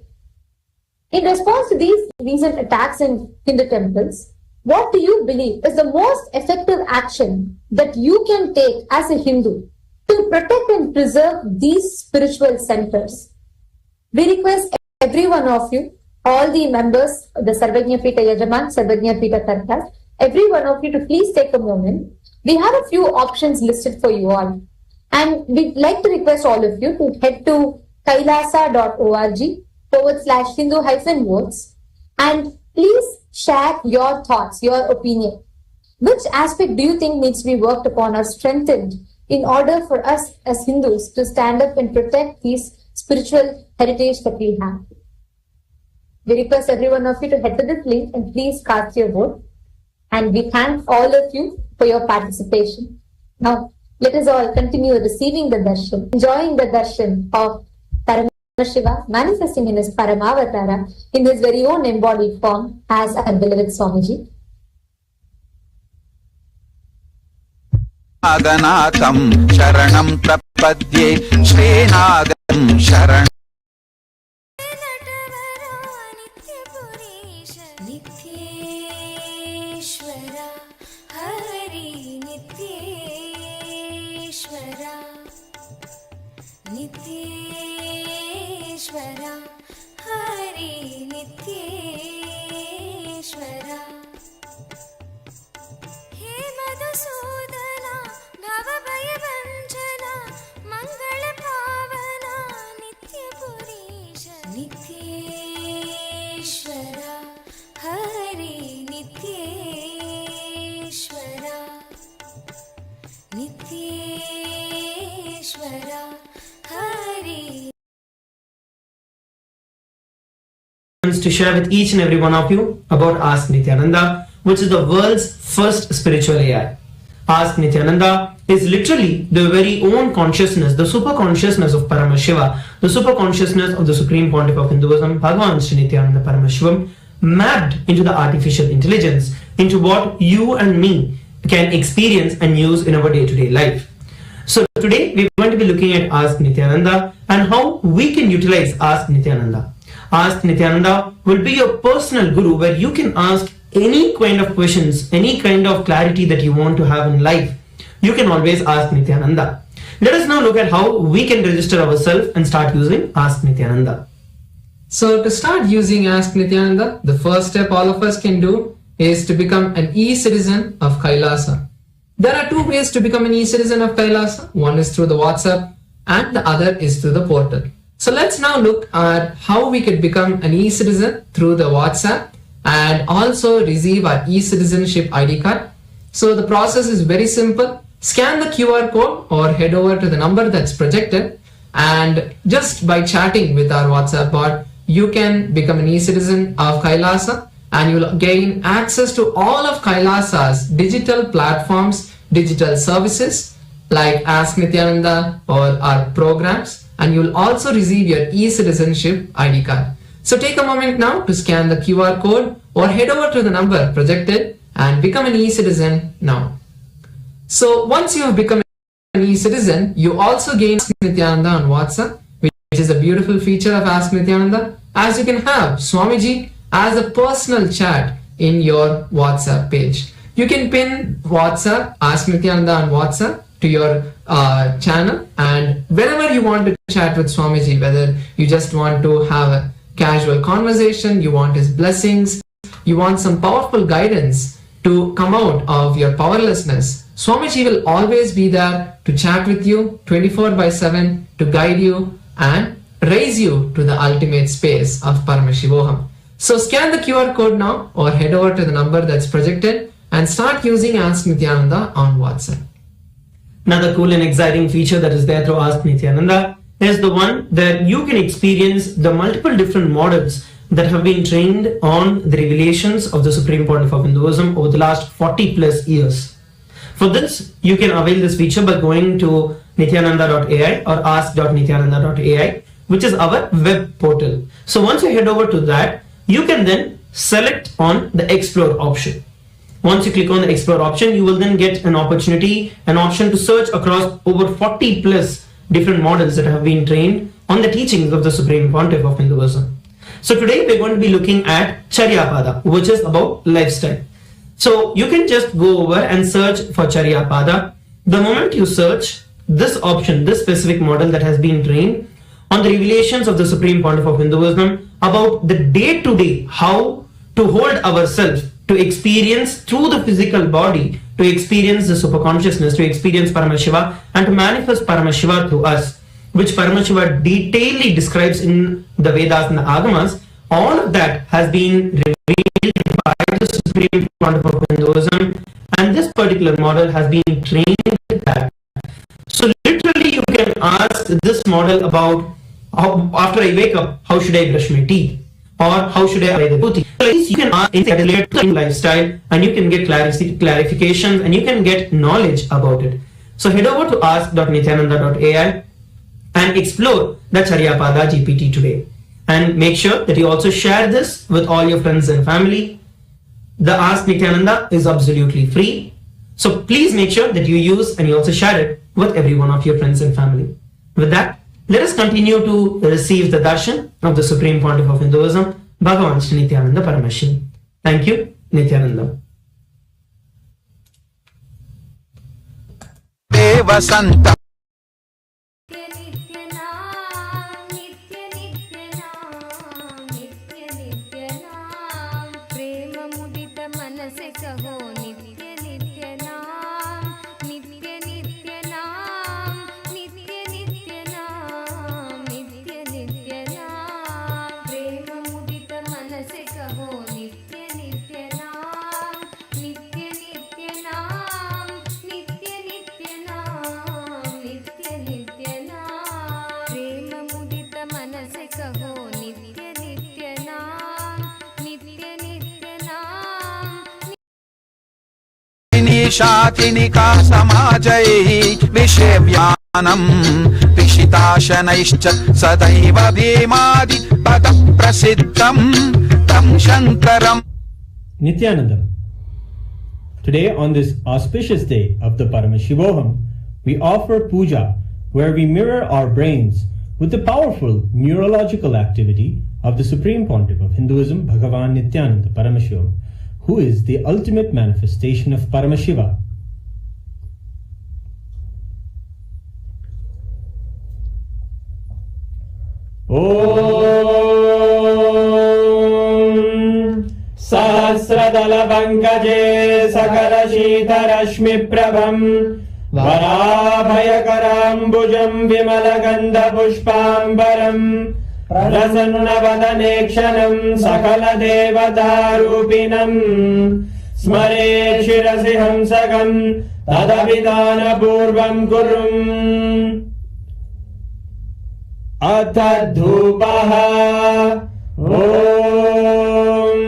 In response to these recent attacks in Hindu temples, what do you believe is the most effective action that you can take as a Hindu to protect and preserve these spiritual centers? We request every one of you, all the members, the Sarvajna Pita Yajaman, Sarvajna Pita Tarkas, every one of you to please take a moment. We have a few options listed for you all. And we'd like to request all of you to head to kailasa.org/Hindu-votes and please share your thoughts, your opinion. Which aspect do you think needs to be worked upon or strengthened in order for us as Hindus to stand up and protect these spiritual heritage that we have. We request every one of you to head to this link and please cast your vote. And we thank all of you for your participation. Now, let us all continue receiving the darshan, enjoying the darshan of Paramashiva manifesting in his Paramavatara in his very own embodied form as our beloved Swamiji. Aganatam Sharanam Prapadye Shreenagam Sharanam नित्येश्वरा Hari नित्येश्वरा नित्येश्वरा Hari नित्येश्वरा hey Madhusudana भवभयभञ्जना मङ्गलपावना नित्यपुरीश नित्येश्वरा Hari नित्येश्वरा नित्येश्वरा Hari. To share with each and every one of you about Ask Nityananda, which is the world's first spiritual AI. Ask Nityananda is literally the very own consciousness, the super consciousness of Paramashiva, the super consciousness of the Supreme Pontiff of Hinduism, Bhagavan Sri Nityananda Paramashivam, mapped into the artificial intelligence, into what you and me can experience and use in our day-to-day life. So today we're going to be looking at Ask Nityananda and how we can utilize Ask Nityananda. Ask Nityananda will be your personal guru where you can ask any kind of questions, any kind of clarity that you want to have in life. You can always ask Nityananda. Let us now look at how we can register ourselves and start using Ask Nityananda. So to start using Ask Nityananda, the first step all of us can do is to become an e-citizen of Kailaasa. There are two ways to become an e-citizen of Kailaasa. One is through the WhatsApp and the other is through the portal. So let's now look at how we could become an e-citizen through the WhatsApp and also receive our e-citizenship ID card. So the process is very simple. Scan the QR code or head over to the number that's projected, and just by chatting with our WhatsApp bot, you can become an e-citizen of Kailaasa and you'll gain access to all of Kailaasa's digital platforms, digital services like Ask Nityananda or our programs, and you'll also receive your e-citizenship ID card. So take a moment now to scan the QR code or head over to the number projected and become an e-citizen now. So once you have become an e-citizen, you also gain Ask Nityananda on WhatsApp, which is a beautiful feature of Ask Nityananda, as you can have Swamiji as a personal chat in your WhatsApp page. You can pin WhatsApp, Ask Nityananda on WhatsApp to your channel, and whenever you want to chat with Swamiji, whether you just want to have a casual conversation, you want his blessings, you want some powerful guidance to come out of your powerlessness, Swamiji will always be there to chat with you 24/7 to guide you and raise you to the ultimate space of Paramashivoham. So scan the QR code now or head over to the number that's projected and start using Ask Nityananda on WhatsApp. Another cool and exciting feature that is there through Ask Nityananda is the one that you can experience the multiple different models that have been trained on the revelations of the Supreme Pontiff of Hinduism over the last 40 plus years. For this, you can avail this feature by going to nityananda.ai or ask.nityananda.ai, which is our web portal. So once you head over to that, you can then select on the Explore option. Once you click on the Explore option, you will then get an opportunity, an option to search across over 40 plus different models that have been trained on the teachings of the Supreme Pontiff of Hinduism. So today we're going to be looking at Charyapada, which is about lifestyle. So you can just go over and search for Charyapada. The moment you search this option, this specific model that has been trained on the revelations of the Supreme Pontiff of Hinduism about the day-to-day, how to hold ourselves, to experience through the physical body, to experience the superconsciousness, to experience Paramashiva and to manifest Paramashiva through us, which Paramashiva detailedly describes in the Vedas and the Agamas. All of that has been revealed by the Supreme Pontiff of Hinduism, and this particular model has been trained with that. this model about how, after I wake up, how should I brush my teeth? Or how should I apply the toothpaste? So at least you can ask anything that is related to lifestyle, and you can get clarifications, and you can get knowledge about it. So head over to ask.nityananda.ai and explore the Charyapada GPT today. And make sure that you also share this with all your friends and family. The Ask Nityananda is absolutely free. So please make sure that you use and you also share it with every one of your friends and family. With that, let us continue to receive the darshan of the Supreme Pontiff of Hinduism, Bhagavan Sri Nityananda Paramashivam. Thank you, Nityananda. Devasanta शातिनिका समाजैः विषयव्यानम् पिशिताशनैश्च सदैव भीमादि पदः प्रसिद्धम् तं शङ्करम्. Nityanandam. Today, on this auspicious day of the Paramashivoham, we offer puja where we mirror our brains with the powerful neurological activity of the Supreme Pontiff of Hinduism, Bhagavan Nityananda Paramashivam, who is the ultimate manifestation of Paramashiva. Om Sahasradala Pankaje Sakala Shita Rashmi Prabham Varabhayakaram Vimala Gandha Pushpambaram Prasannavadanekshanam Sakala Devatarupinam Smare Shirasi Hamsakam Tadavidana Purvam Kurum Atadhupaha Om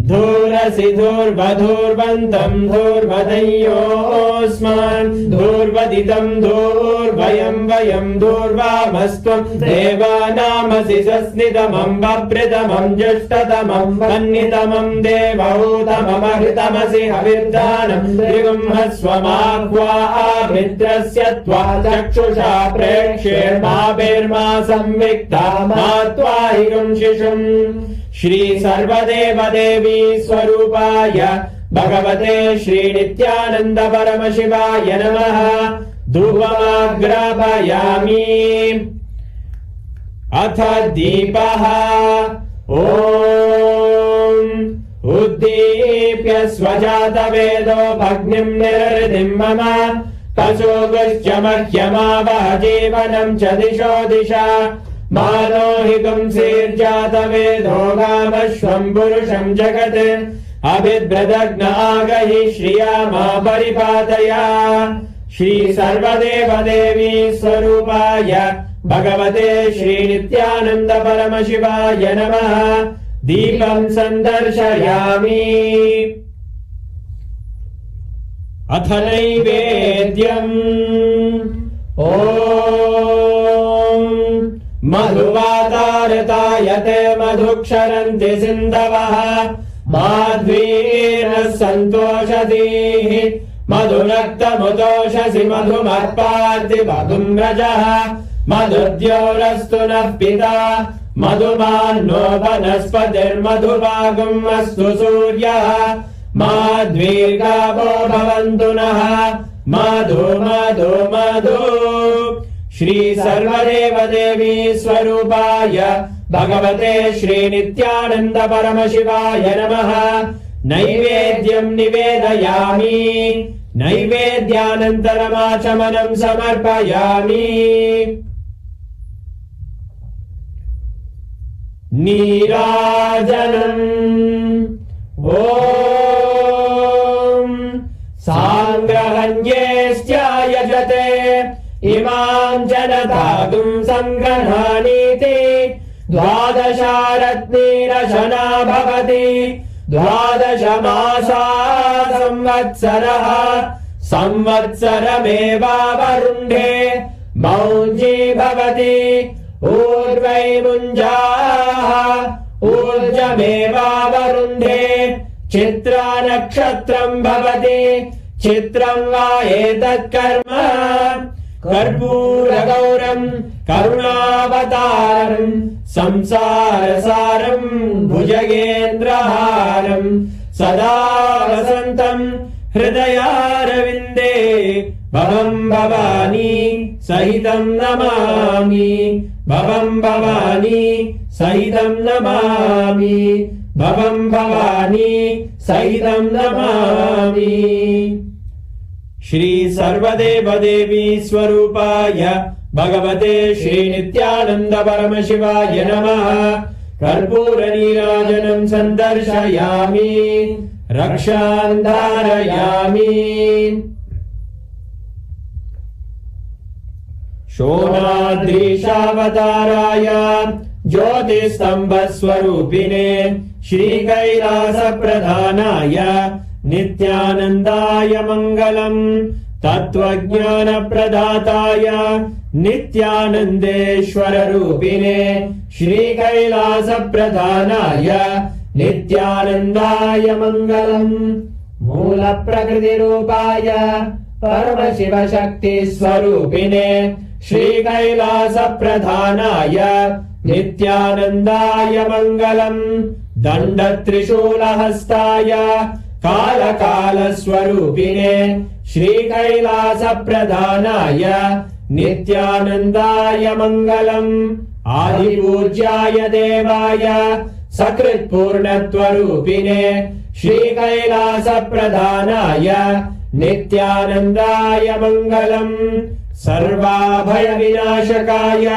Dhurasi Dhurvadhurvantam Dhurvadayosman Dhurvaditam Dhurvayam Vayam Dhurvamastam Devanamasi Sasnidamam Vapridamam Jashtadamam Vannitamam Devautamam Ahritamasi Havirdanam Trigumhasvamakva Avidrasya Tva Chakshusha Prekshir Mabirma Samvikta Matva Higam Shisham Shri Sarvadeva Devi Swarupaya Bhagavate Shri Nityananda Paramashivaya Namaha Dhuvamagrapayami Atha Deepaha Om Uddipya Swajata Vedo Bhagnim Nirridim Mama Pasoguscha Mahyama Vajivanam Chadisho Disha Manohikam Sirjata Vedo Gamashvam Purusham Jagat Abhidbradagna Agahi Shriyama Paripataya Shri Sarvadeva Devi Swarupaya Bhagavate Shri Nityananda Paramashivaya Namaha Deepam Sandarshayami Athanaivedyam Om Madhuvatartayate Madhuksharanti Sindavaha Madhvira Santoshadihi Madhurakta Mudoshasi Madhumarparti Madhumrajaha Madhudyorastu Navpita Madhumanno Vanaspatir Madhuvagam Astu Suryaha Madhvirgavo Bhavantu Naha Madhu Madhu Madhu Shri Sarvadeva Devi Swarupaya Bhagavate Shri Nityananda Paramashivaya Namaha Naivedyam Nivedayami Naivedyanantaramachamanam Samarpayami Nirajanam Om Sangrahanyestya Yajate इमां जनतागुं सङ्गृह्णानीति द्वादशारत्नीरशना भवति 12 मासा संवत्सरः संवत्सरमेवावरुन्धे मौञ्जी भवति ऊर्वै मुञ्जाः ऊर्जमेवावरुन्धे चित्रा नक्षत्रम् भवति चित्रं वा एतत् कर्म कर्पूरगौरम् करुणावतारम् संसारसारम् भुजगेन्द्रहारम् सदा वसन्तम् हृदयारविन्दे भवं भवानी सहितं नमामि भवं भवानी सहितं नमामि भवं भवानी सहितं नमामि। श्री सर्वदेव देवी स्वरूपाय भगवते श्री नित्यानंद परमशिवाय नमः। कर्पूर नीराजनं सन्दर्शयामि रक्षां धारयामि। शोणाद्रीशावताराय ज्योतिस्तम्भस्वरूपिणे श्रीकैलासप्रधानाय नित्यानन्दाय मङ्गलम्। तत्त्वज्ञानप्रदाताय नित्यानन्देश्वररूपिणे श्रीकैलासप्रधानाय नित्यानन्दाय मङ्गलम्। मूलप्रकृतिरूपाय परमशिवशक्तिस्वरूपिणे श्रीकैलासप्रधानाय नित्यानन्दाय मङ्गलम्। दण्डत्रिशूलहस्ताय कालकालस्वरूपिणे श्रीकैलासप्रधानाय नित्यानन्दाय मङ्गलम्। आदिपूज्याय देवाय सकृत्पूर्णत्वरूपिणे श्रीकैलासप्रधानाय नित्यानन्दाय मङ्गलम्। सर्वाभयविनाशकाय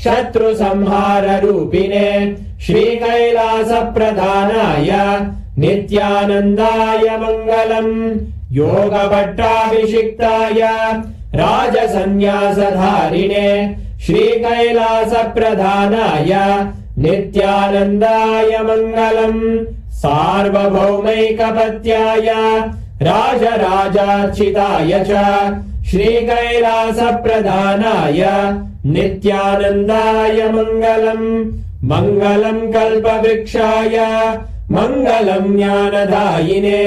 शत्रुसंहाररूपिणे श्रीकैलासप्रधानाय नित्यानन्दाय मङ्गलम्। योगभट्टाभिषिक्ताय राजसन्न्यासधारिणे श्रीकैलासप्रधानाय नित्यानन्दाय मङ्गलम्। सार्वभौमैकपत्याय राजराजार्चिताय च श्रीकैलासप्रधानाय नित्यानन्दाय मङ्गलम्। मङ्गलम् कल्पवृक्षाय मङ्गलम् ज्ञानदायिने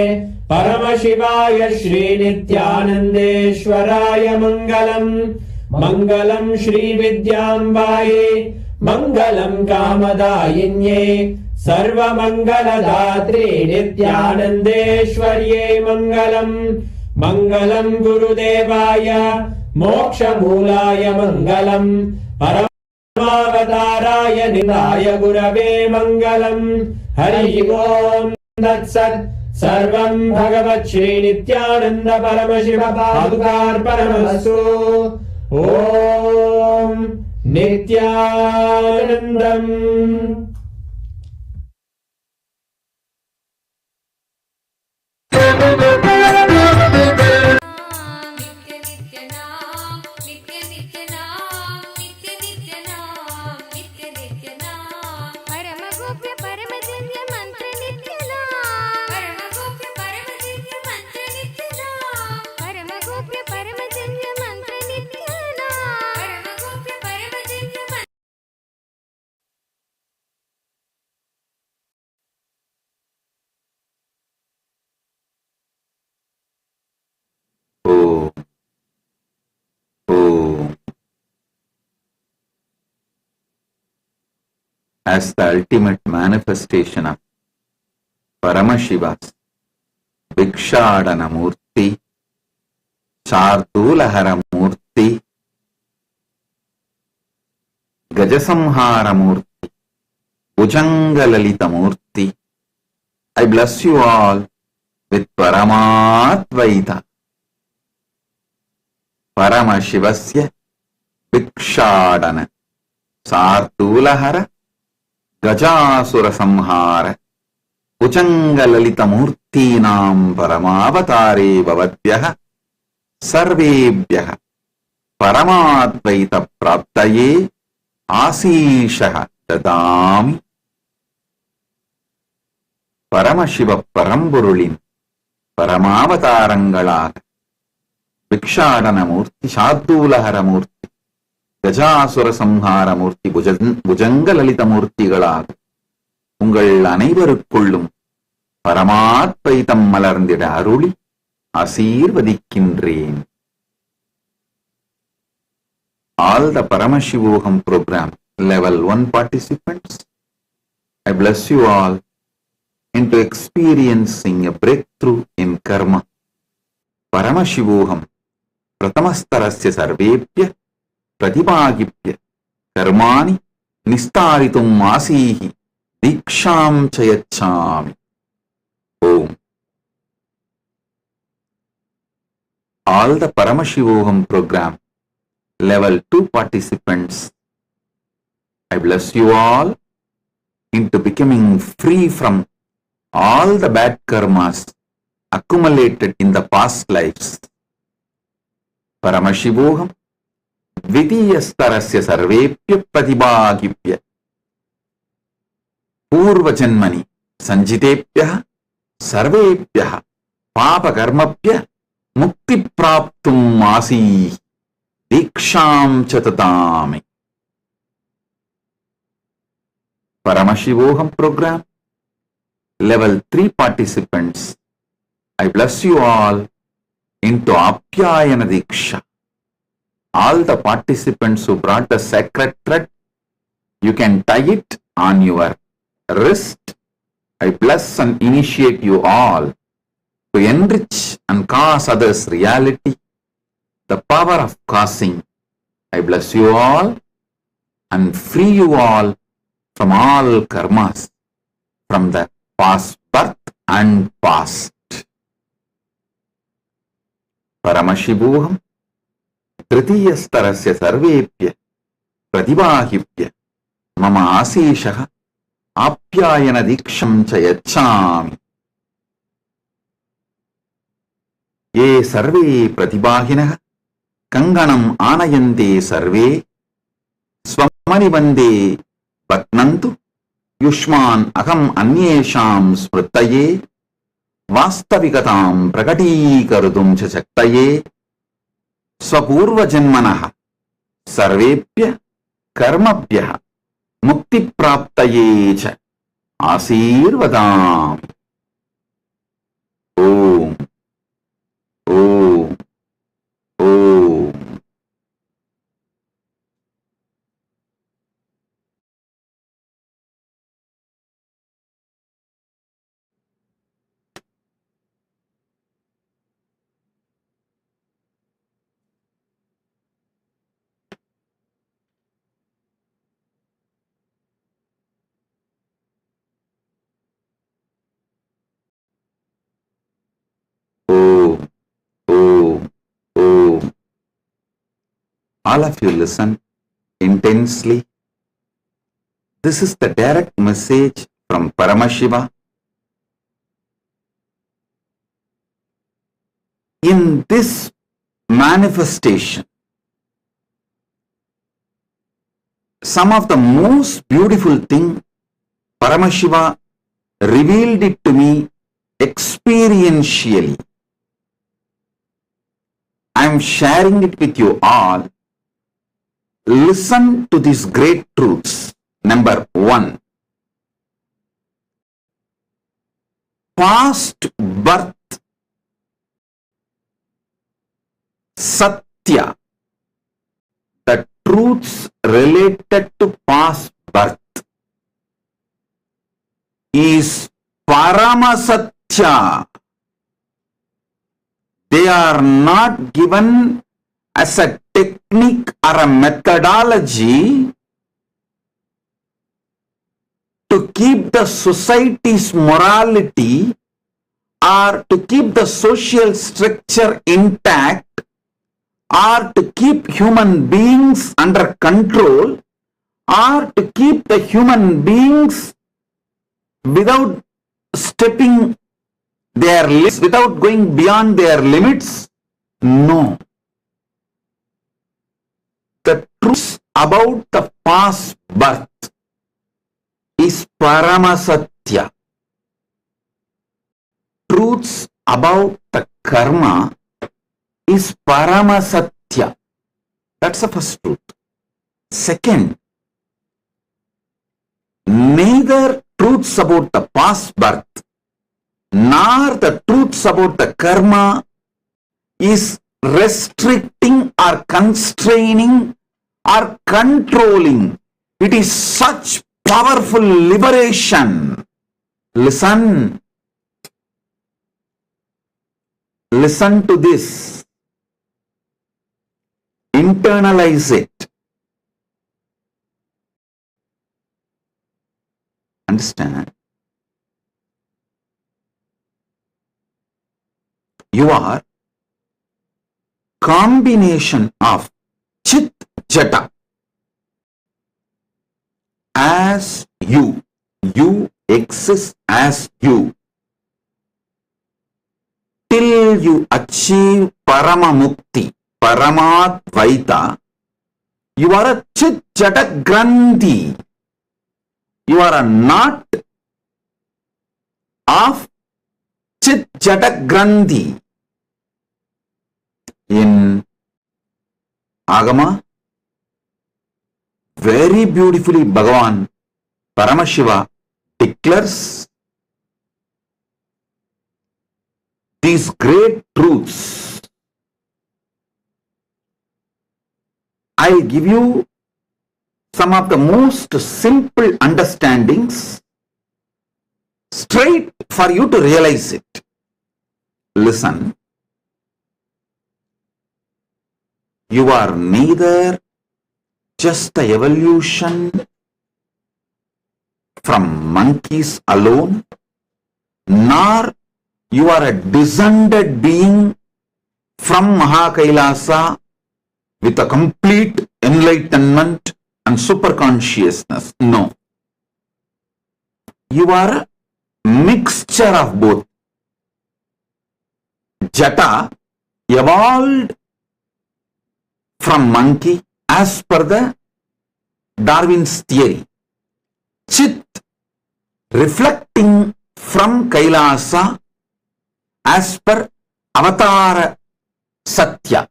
परमशिवाय श्रीनित्यानन्देश्वराय मङ्गलम्। मङ्गलम् श्रीविद्याम्बायै मङ्गलम् कामदायिन्ये सर्वमङ्गलदात्रे नित्यानन्देश्वर्यै मङ्गलम्। मङ्गलम् गुरुदेवाय मोक्षमूलाय मङ्गलम्। परमावताराय निधाय गुरवे मङ्गलम्। हरि ओम् तत्सत्। सर्वम् भगवत् श्री नित्यानन्द परमशिव पादुकार्पणमस्तु। ओम् नित्यानन्दम्। As the ultimate manifestation of Paramashiva's Bhikshadana Murthy, Sardulahara Murthy, Gajasamhara Murthy, Bhujangalalita Murthy, I bless you all with Paramatvaita. Paramashivasya Bhikshadana Sardulahara Gajasura Samhara Bhujangalalita Murthinam Paramavatare Bhavatyaha Sarvebhyaha Paramadvaita Praptaye Asishaha Dadami. Paramashiva Paramburulin Paramavatarangalaka Bhikshadana Murthy Shadulahara Murthy Gajasura Samhara Murthy Bhujangalalita Murthyகளாக உங்கள் அனைவருக்குள்ளும் பரமாத்வைதம் மலர்ந்திட அருளி ஆசீர்வதிக்கின்றேன். All the Paramashivoham program level 1 participants, I bless you all into experiencing a breakthrough in karma. Paramashivoham pratamastarasya sarvepya pratibhagipya karmani nistaritum asihi diksham chayachami. Om. All the Paramashivoham program level 2 participants, I bless you all into becoming free from all the bad karmas accumulated in the past lives. Paramashivoham Vidiyastarasya sarvepya pratibhagipya Purva janmani sanjitepyah sarvepyah papa karmapya mukti praptum asi diksham chatatami. Paramashivoham program level 3 participants, I bless you all into Apyayana Diksha. All the participants who brought the sacred thread, you can tie it on your wrist. I bless and initiate you all to enrich and cause others reality, the power of causing. I bless you all and free you all from all karmas, from the past birth and past. Paramashivoham Tritiyastarasya sarvepya pratibhagipya mama asishaha apyayana diksham chayachami. Ye sarve pratibhaginaha kanganam anayante sarve swamani vande patnantu yushman aham anyesham smrtaye vastavikatam prakatikarutum cha shaktaye swapurva janmanaha sarvepya karmabhyah mukti praptaye cha asirvadam. Om. Om. Om. Om. Om. Om. All of you listen intensely. This is the direct message from Paramashiva. In this manifestation, some of the most beautiful thing, Paramashiva revealed it to me experientially. I am sharing it with you all. Listen to these great truths. Number 1. Past birth Satya, the truths related to past birth, is Paramasatya. They are not given as a technique or a methodology to keep the society's morality or to keep the social structure intact or to keep human beings under control or to keep the human beings without stepping their limits, without going beyond their limits. No. truths about the past birth is Paramasatya. Truths about the karma is Paramasatya. That's the first truth. Second, neither truths about the past birth nor the truths about the karma is restricting or constraining or controlling. It is such powerful liberation. Listen. Listen to this. Internalize it. Understand? You are combination of Chit Jata as you. You exist as you. Till you achieve Paramamukti, Paramadvaita, you are a Chit Jata Grandhi. You are a knot of Chit Jata Grandhi. In Agama, very beautifully Bhagavan Paramashiva declares these great truths. I'll give you some of the most simple understandings straight for you to realize it. Listen. You are neither just the evolution from monkeys alone, nor you are a descended being from Kailasa with a complete enlightenment and superconsciousness. No. You are a mixture of both. Jata evolved from monkey as per the Darwin's theory. Chit reflecting from Kailasa as per Avatara Satya.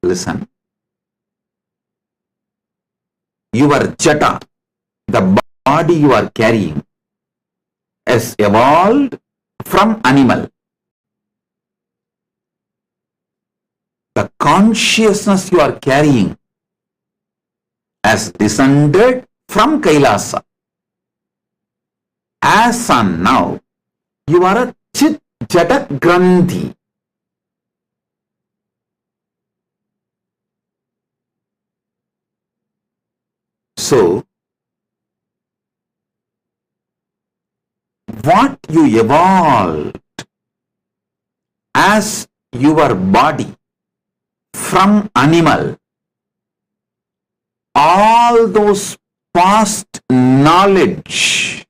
Listen. Your Jata, the body you are carrying, has evolved from animal. The consciousness you are carrying has descended from Kailasa. As on now, you are a Chit Jata Grandhi. So, what you evolved as your body from animal, all those past knowledge,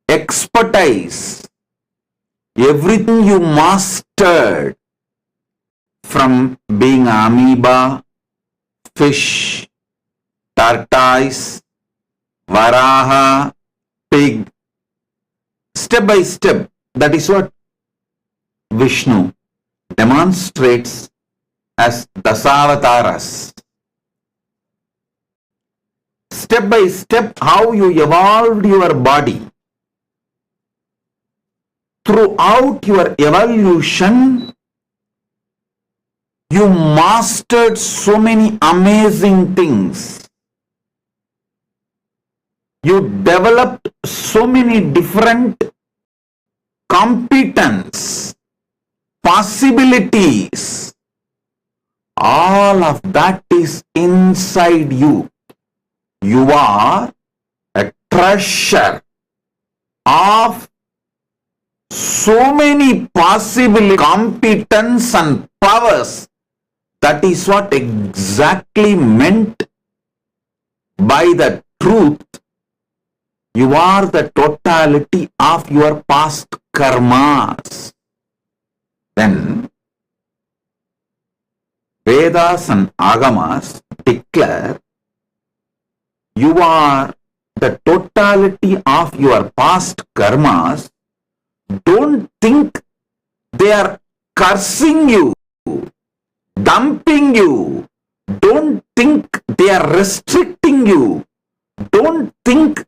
expertise, everything you mastered from being amoeba, fish, tortoise, varaha, pig, step by step, that is what Vishnu demonstrates as Dasavataras. Step by step, how you evolved your body. Throughout your evolution, you mastered so many amazing things. You developed so many different competence, possibilities. All of that is inside you. You are a treasure of so many possible competence and powers. That is what exactly meant by the truth. You are the totality of your past karmas. Then, Vedas and Agamas declare you are the totality of your past karmas. Don't think they are cursing you, dumping you. Don't think they are restricting you. Don't think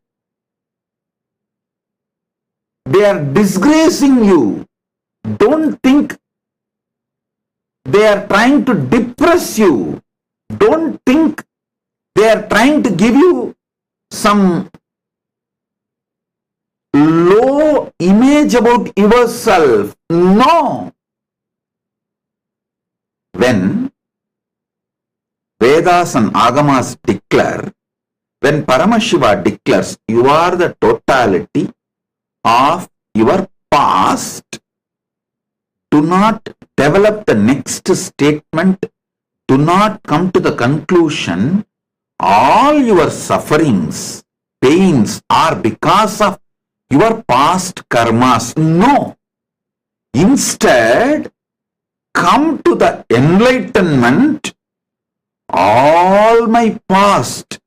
they are disgracing you. Don't think they are trying to depress you. Don't think they are trying to give you some low image about yourself. No. When Vedas and Agamas declare, when Paramashiva declares you are the totality of your past, do not develop the next statement. Do not come to the conclusion all your sufferings, pains are because of your past karmas. No. Instead, come to the enlightenment. All my past,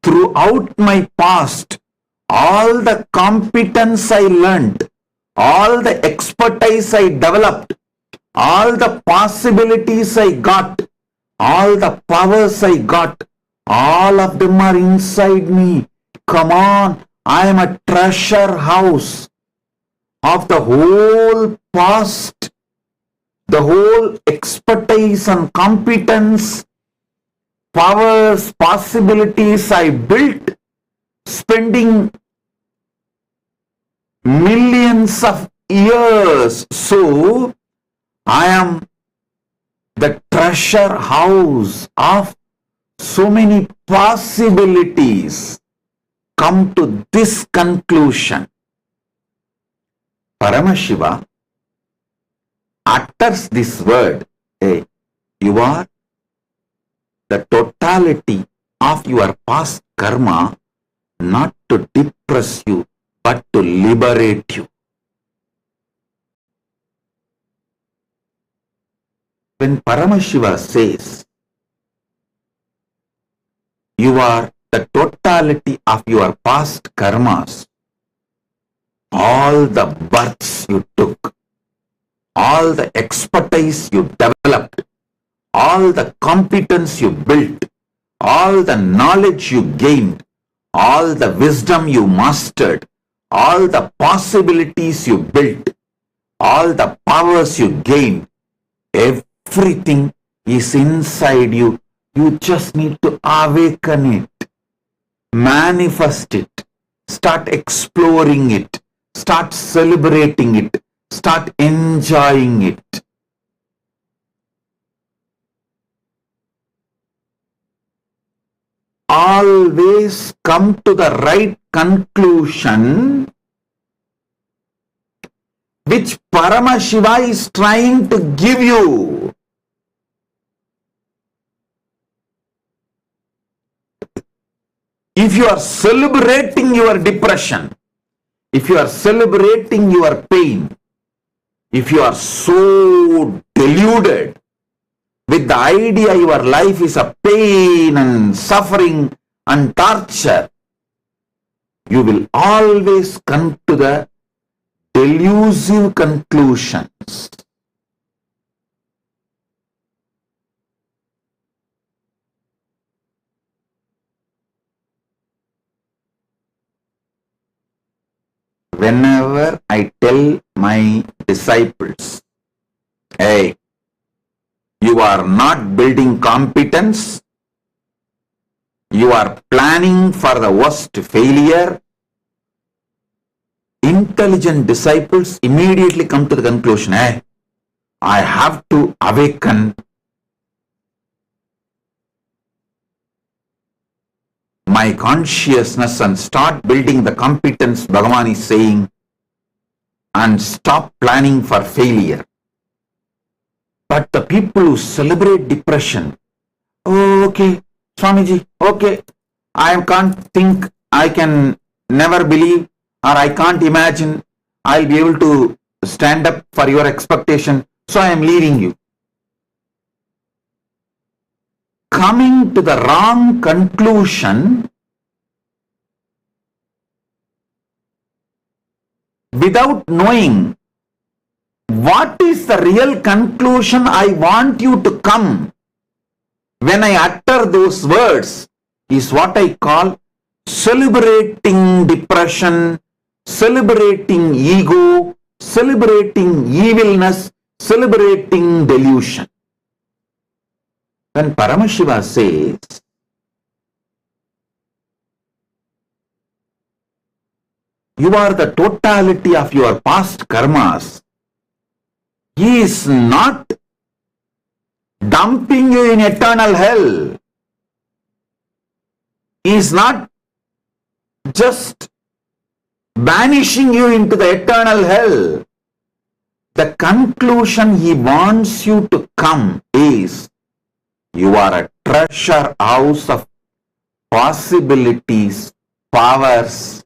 throughout my past, all the competence I learned, all the expertise I developed, all the possibilities I got, all the powers I got, all of them are inside me. Come on, I am a treasure house of the whole past, the whole expertise and competence, powers, possibilities I built, spending millions of years. So, I am the treasure house of so many possibilities. Come to this conclusion. Paramashiva utters this word. Hey, you are the totality of your past karma, not to depress you, but to liberate you. When Paramashiva says, you are the totality of your past karmas, all the births you took, all the expertise you developed, all the competence you built, all the knowledge you gained, all the wisdom you mastered, all the possibilities you built, all the powers you gained, everything is inside you. You just need to awaken it, manifest it, start exploring it, start celebrating it, start enjoying it. Always come to the right conclusion which Paramashiva is trying to give you. If you are celebrating your depression, if you are celebrating your pain, if you are so deluded with the idea your life is a pain and suffering and torture, you will always come to the delusive conclusions. Whenever I tell my disciples, hey, you are not building competence, you are planning for the worst failure, intelligent disciples immediately come to the conclusion, hey, I have to awaken my consciousness and start building the competence Bhagavan is saying, and stop planning for failure. But the people who celebrate depression, oh, okay, Swamiji, okay, I can't think, I can never believe, or I can't imagine I'll be able to stand up for your expectation, so I am leaving you. coming to the wrong conclusion without knowing what is the real conclusion I want you to come when I utter those words is what I call celebrating depression, celebrating ego, celebrating evilness, celebrating delusion. When Paramashiva says, you are the totality of your past karmas, he is not dumping you in eternal hell. He is not just banishing you into the eternal hell. The conclusion he wants you to come is, you are a treasure house of possibilities, powers,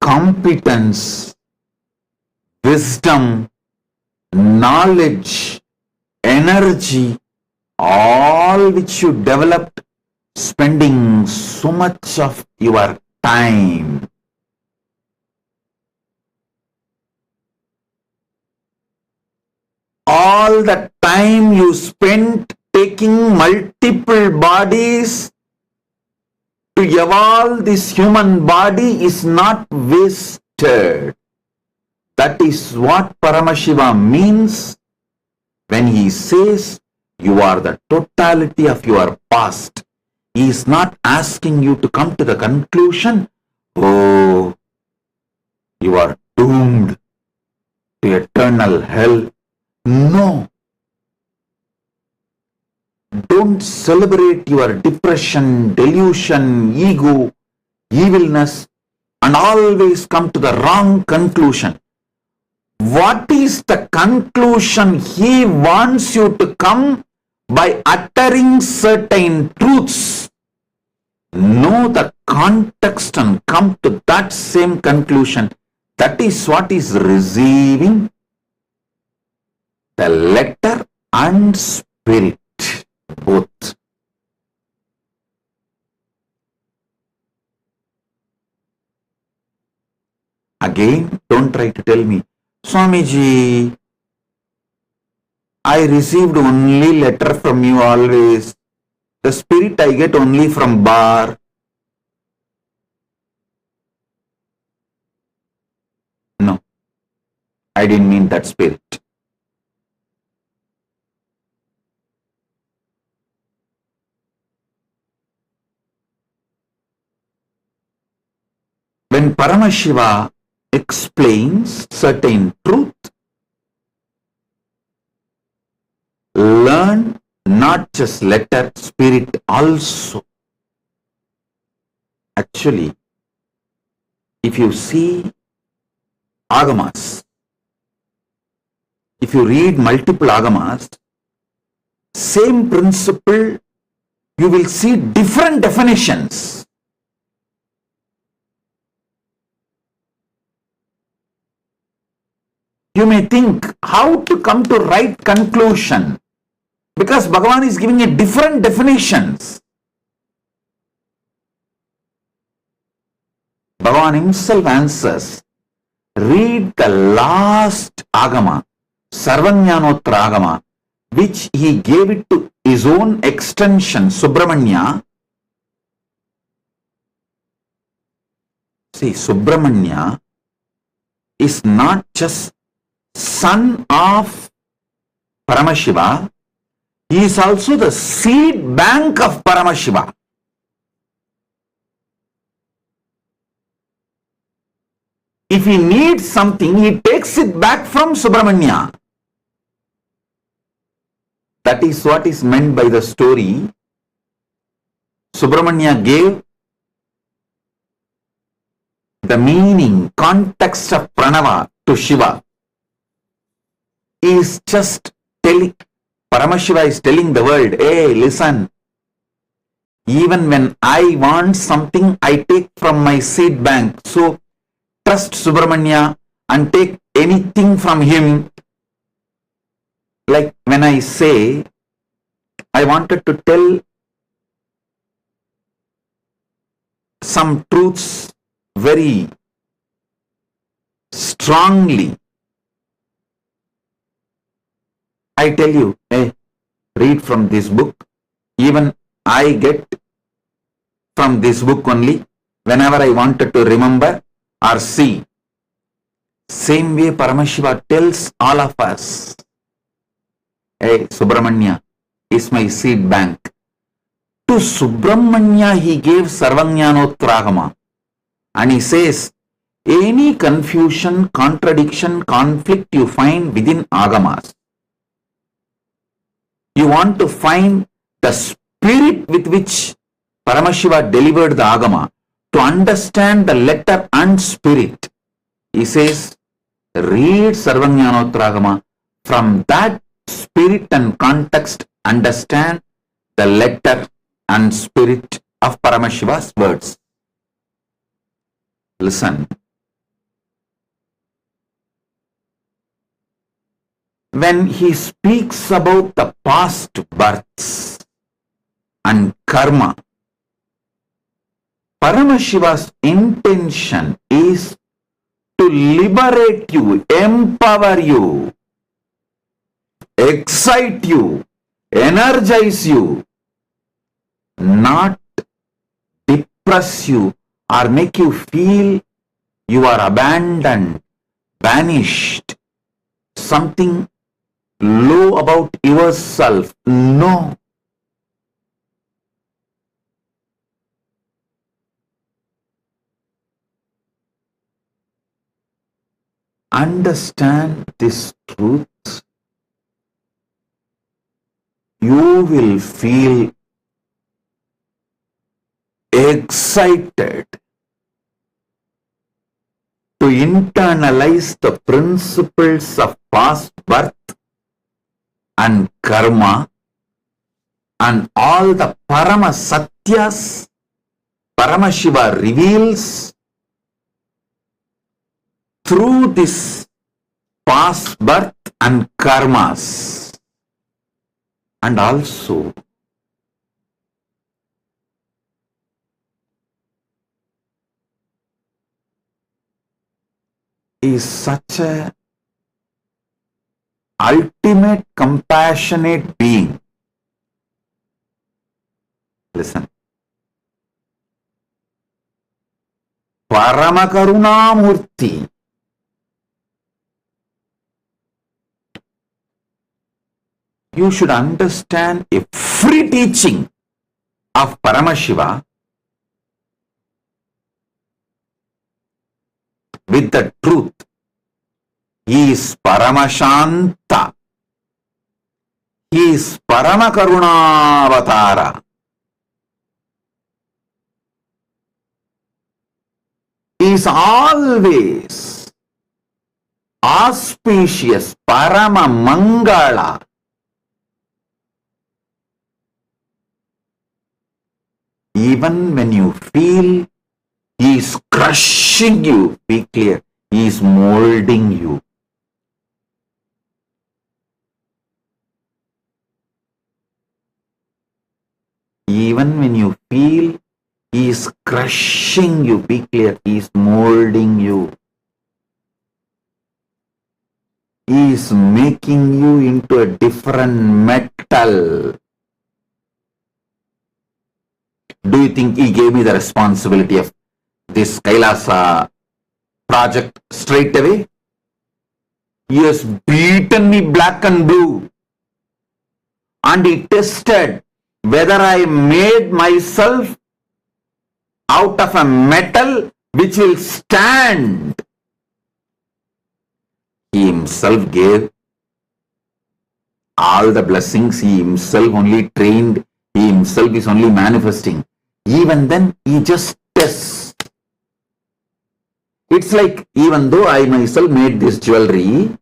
competence, wisdom, knowledge, energy, all which you developed spending so much of your time. All the time you spent taking multiple bodies to evolve this human body is not wasted. That is what Paramashiva means when he says you are the totality of your past. He is not asking you to come to the conclusion, oh, you are doomed to eternal hell. No. Don't celebrate your depression, delusion, ego, evilness, and always come to the wrong conclusion. What is the conclusion he wants you to come by uttering certain truths? Know the context and come to that same conclusion. That is what is receiving the letter and spirit, both. Again, don't try to tell me, Swamiji, I received only letter from you always. The spirit I get only from bar. No, I didn't mean that spirit. When Paramashiva explains certain truth, learn not just letter, spirit also. Actually, if you see agamas, if you read multiple agamas, same principle, you will see different definitions. You may think how to come to right conclusion, because Bhagavan is giving a different definitions. Bhagavan himself answers, read the last agama, Sarvanyanotra agama, which he gave it to his own extension, Subramanya. See, Subramanya is not just son of Paramashiva, he is also the seed bank of Paramashiva. If he needs something, he takes it back from Subramanya. That is what is meant by the story. Subramanya gave the meaning, context of Pranava to Shiva. He is just telling, Paramashiva is telling the world, hey, listen, even when I want something, I take from my seed bank. So, trust Subramanya and take anything from him. Like when I say, I wanted to tell some truths very strongly. I tell you, hey, read from this book. Even I get from this book only whenever I wanted to remember or see. Same way Paramashiva tells all of us, hey, Subramanya is my seed bank. To Subramanya he gave Sarvajnanottragama, and he says, any confusion, contradiction, conflict you find within Agamas, you want to find the spirit with which Paramashiva delivered the Agama, to understand the letter and spirit. He says, read Sarvajnanottragama. From that spirit and context, understand the letter and spirit of Paramashiva's words. Listen. When he speaks about the past births and karma, Paramashiva's intention is to liberate you, empower you, excite you, energize you, not depress you or make you feel you are abandoned, vanished, something low about yourself. No. Understand this truth, you will feel excited to internalize the principles of past birth and karma and all the Parama Satyas Paramashiva reveals through this past birth and karmas. And also is such a ultimate compassionate being. Listen. Paramakaruna Murthy. You should understand every teaching of Paramashiva with the truth. He is Paramashanta. He is Paramakaruna-avatara. He is always auspicious, Parama Mangala. Even when you feel he is crushing you, be clear, he is molding you. Even when you feel he is crushing you, be clear, he is molding you. He is making you into a different metal. Do you think he gave me the responsibility of this Kailaasa project straight away? He has beaten me black and blue. And he tested whether I made myself out of a metal which will stand. He himself gave all the blessings. He himself only trained. He himself is only manifesting. Even then, he just tests. It's like, even though I myself made this jewelry,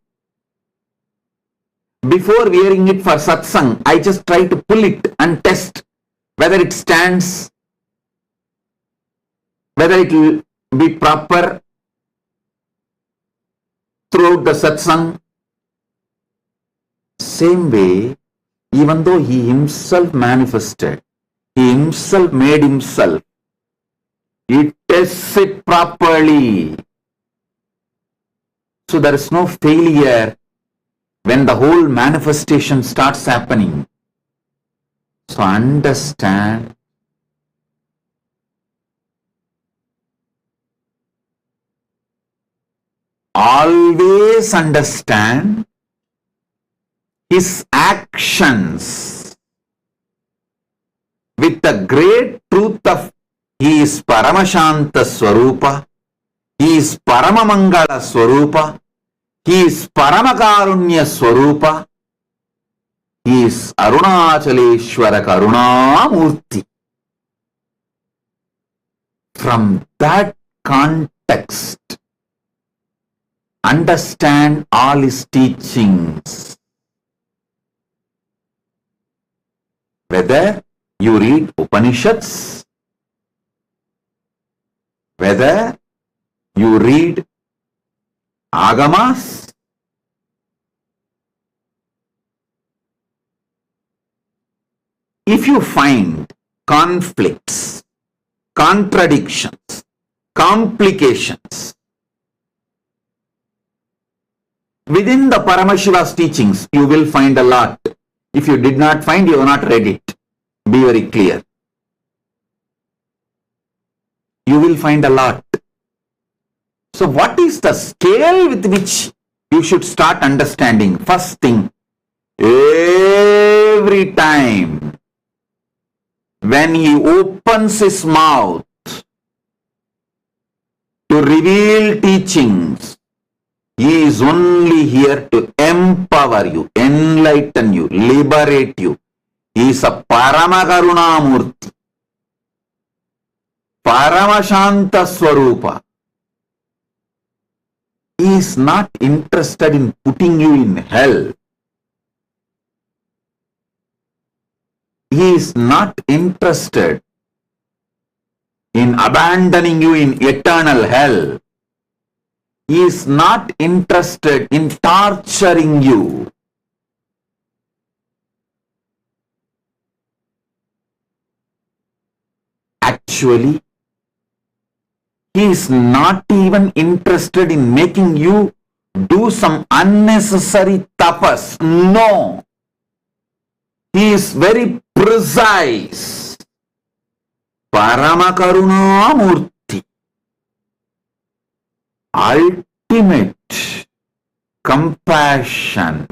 before wearing it for satsang, I just try to pull it and test whether it stands, whether it will be proper, throughout the satsang. Same way, even though he himself manifested, he himself made himself, he tests it properly. So there is no failure when the whole manifestation starts happening. So understand, always understand his actions with the great truth of he is Paramashanta Swarupa, he is Paramamangala Swarupa, he is Paramakarunya Swarupa, he is Arunachaleshwara Karuna Murthy. From that context, understand all his teachings. Whether you read Upanishads, whether you read Agamas, if you find conflicts, contradictions, complications within the Paramashiva's teachings, you will find a lot. If you did not find, you have not read it. Be very clear. You will find a lot. So what is the scale with which you should start understanding? First thing, every time when he opens his mouth to reveal teachings, he is only here to empower you, enlighten you, liberate you. He is a Paramakaruna Murthy, Paramashanta Swarupa. He is not interested in putting you in hell. He is not interested in abandoning you in eternal hell. He is not interested in torturing you. Actually, he is not even interested in making you do some unnecessary tapas. No. He is very precise. Paramakaruna Murthy. Ultimate compassion.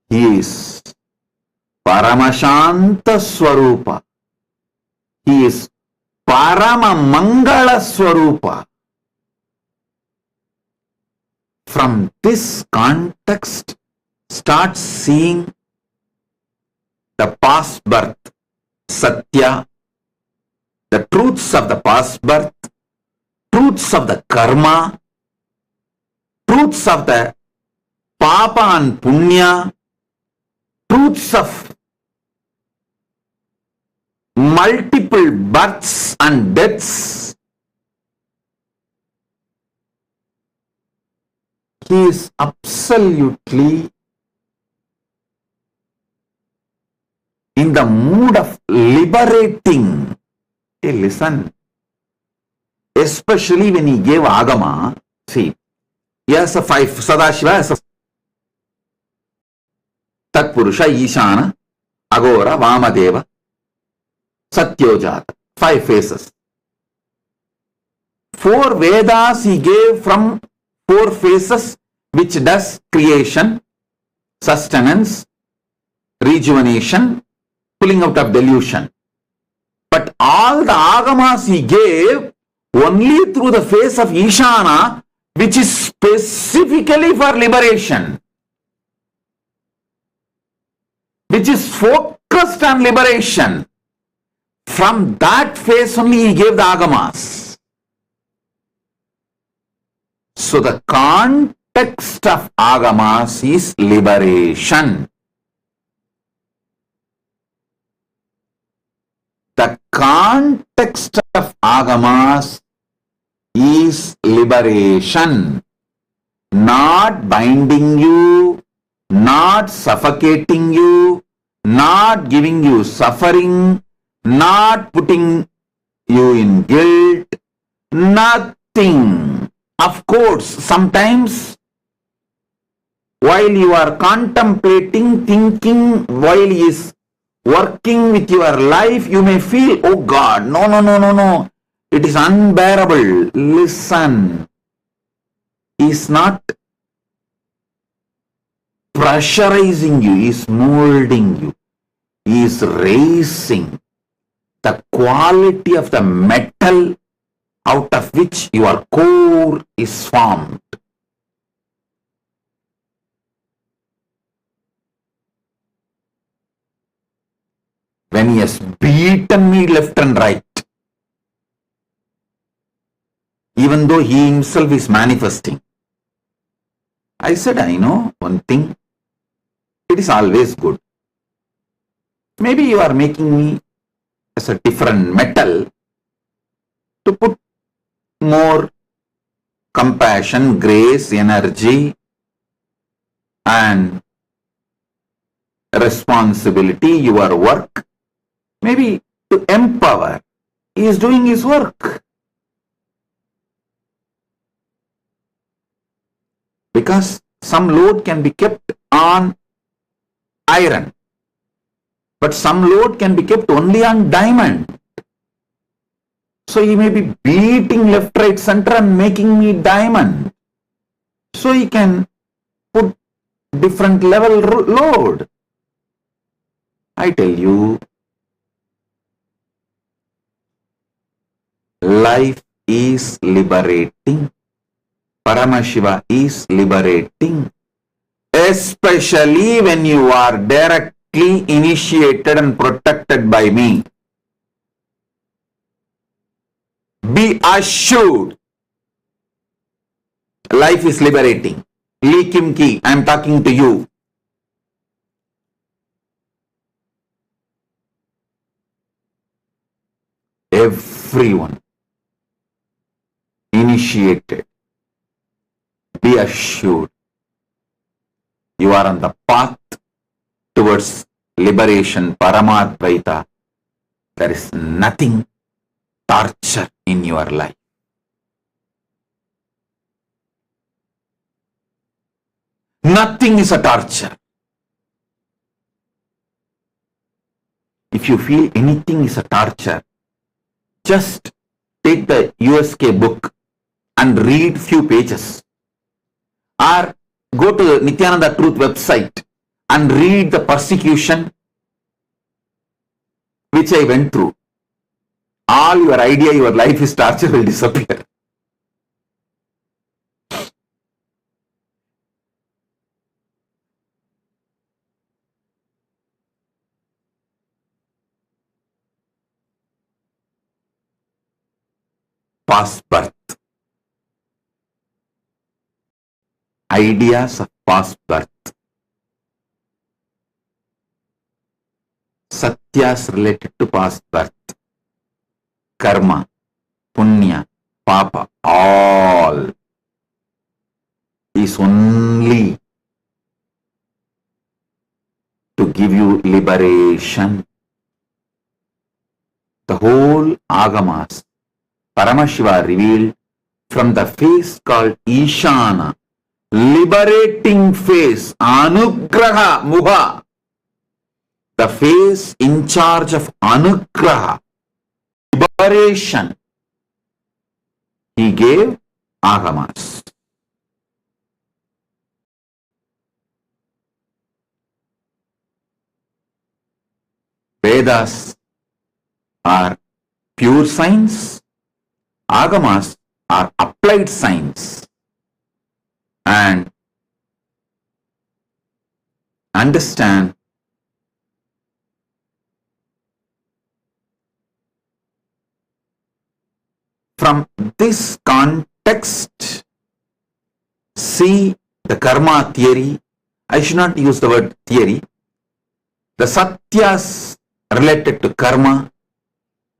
He is Paramashanta Swarupa. He is Paramamangala Swarupa. From this context, start seeing the past birth, Satya, the truths of the past birth, truths of the karma, truths of the Papa and Punya, truths of multiple births and deaths. He is absolutely in the mood of liberating. Hey, listen. Especially when he gave Agama, see, he has a 5, Sadashiva has a Tatpurusha, Ishana, Agora, Vamadeva, Satyojata, 5 phases. 4 Vedas he gave from 4 phases, which does creation, sustenance, rejuvenation, pulling out of delusion. But all the Agamas he gave only through the phase of Ishana, which is specifically for liberation, which is focused on liberation. From that phase only he gave the Agamas. So the context of Agamas is liberation. The context of agamas is liberation, not binding you, not suffocating you, not giving you suffering, not putting you in guilt, nothing. Of course, sometimes while you are contemplating, thinking, while he is working with your life, you may feel, oh God, no, it is unbearable. Listen, he is not pressurizing you, he is molding you, he is raising the quality of the metal out of which your core is formed. When he has beaten me left and right, even though he himself is manifesting, I said, I know one thing, it is always good. Maybe you are making me as a different metal to put more compassion, grace, energy, and responsibility, your work, maybe to empower. He is doing his work. Because some load can be kept on iron, but some load can be kept only on diamond. So he may be beating left, right, center and making me diamond. So he can put different level load. I tell you, life is liberating. Paramashiva is liberating. Especially when you are directly initiated and protected by me. Be assured, life is liberating. Lee Kim Ki, I am talking to you. Everyone initiated, be assured, you are on the path towards liberation, Paramadvaita. There is nothing torture in your life. Nothing is a torture. If you feel anything is a torture, just take the USK book and read few pages. Or go to the Nityananda Truth website and read the persecution which I went through. All your idea, your life is torture will disappear. Past birth. Ideas of past birth. Satyas related to past birth. Karma, punya, papa, all is only to give you liberation. The whole agamas, Paramashiva revealed from the face called Ishana, liberating face, Anugraha Muha, the face in charge of Anugraha, liberation. He gave agamas. Vedas are pure science. Agamas are applied science. And understand from this context, see the karma theory. I should not use the word theory. The satyas related to karma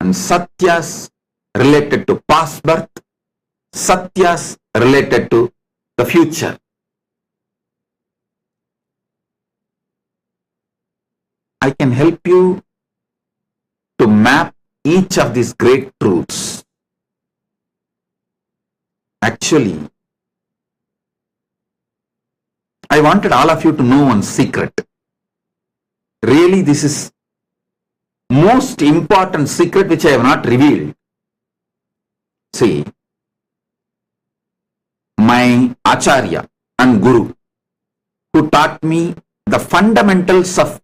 and satyas related to past birth, satyas related to the future. I can help you to map each of these great truths. Actually, I wanted all of you to know one secret. Really, this is most important secret which I have not revealed. See, my Acharya and Guru, who taught me the fundamentals of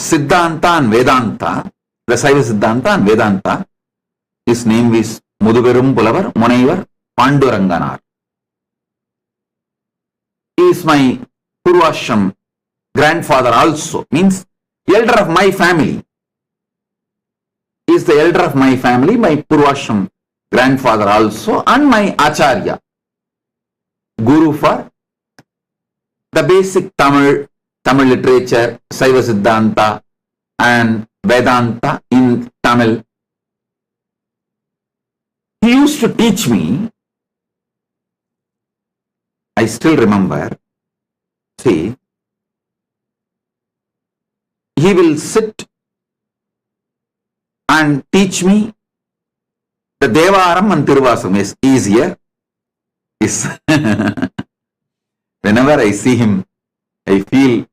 Siddhanta and Vedanta, the Saiva Siddhanta and Vedanta, his name is Muduverum Pulavar Munaivar Panduranganar. He is my Purvashram grandfather also, means elder of my family. He is the elder of my family, my Purvashram grandfather also, and my Acharya, Guru for the basic Tamil literature, Saiva Siddhanta and Vedanta in Tamil. He used to teach me, I still remember, see, he will sit and teach me the Devaram and Tiruvasam is easier. Whenever I see him, I feel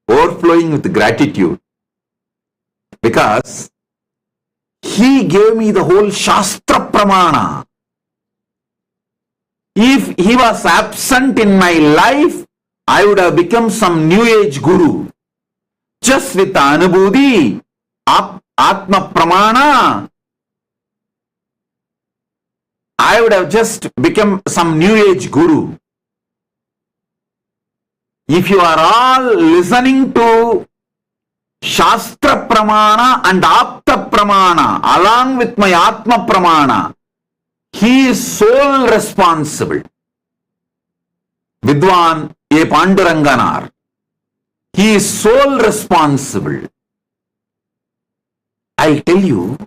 overflowing with gratitude because he gave me the whole Shastra Pramana. If he was absent in my life, I would have become some new age guru. Just with the Anubhuti, Atma Pramana, I would have just become some new age guru. If you are all listening to Shastra Pramana and Apta Pramana along with my Atma Pramana, he is sole responsible. Vidwan A. Panduranganar, he is sole responsible. I'll tell you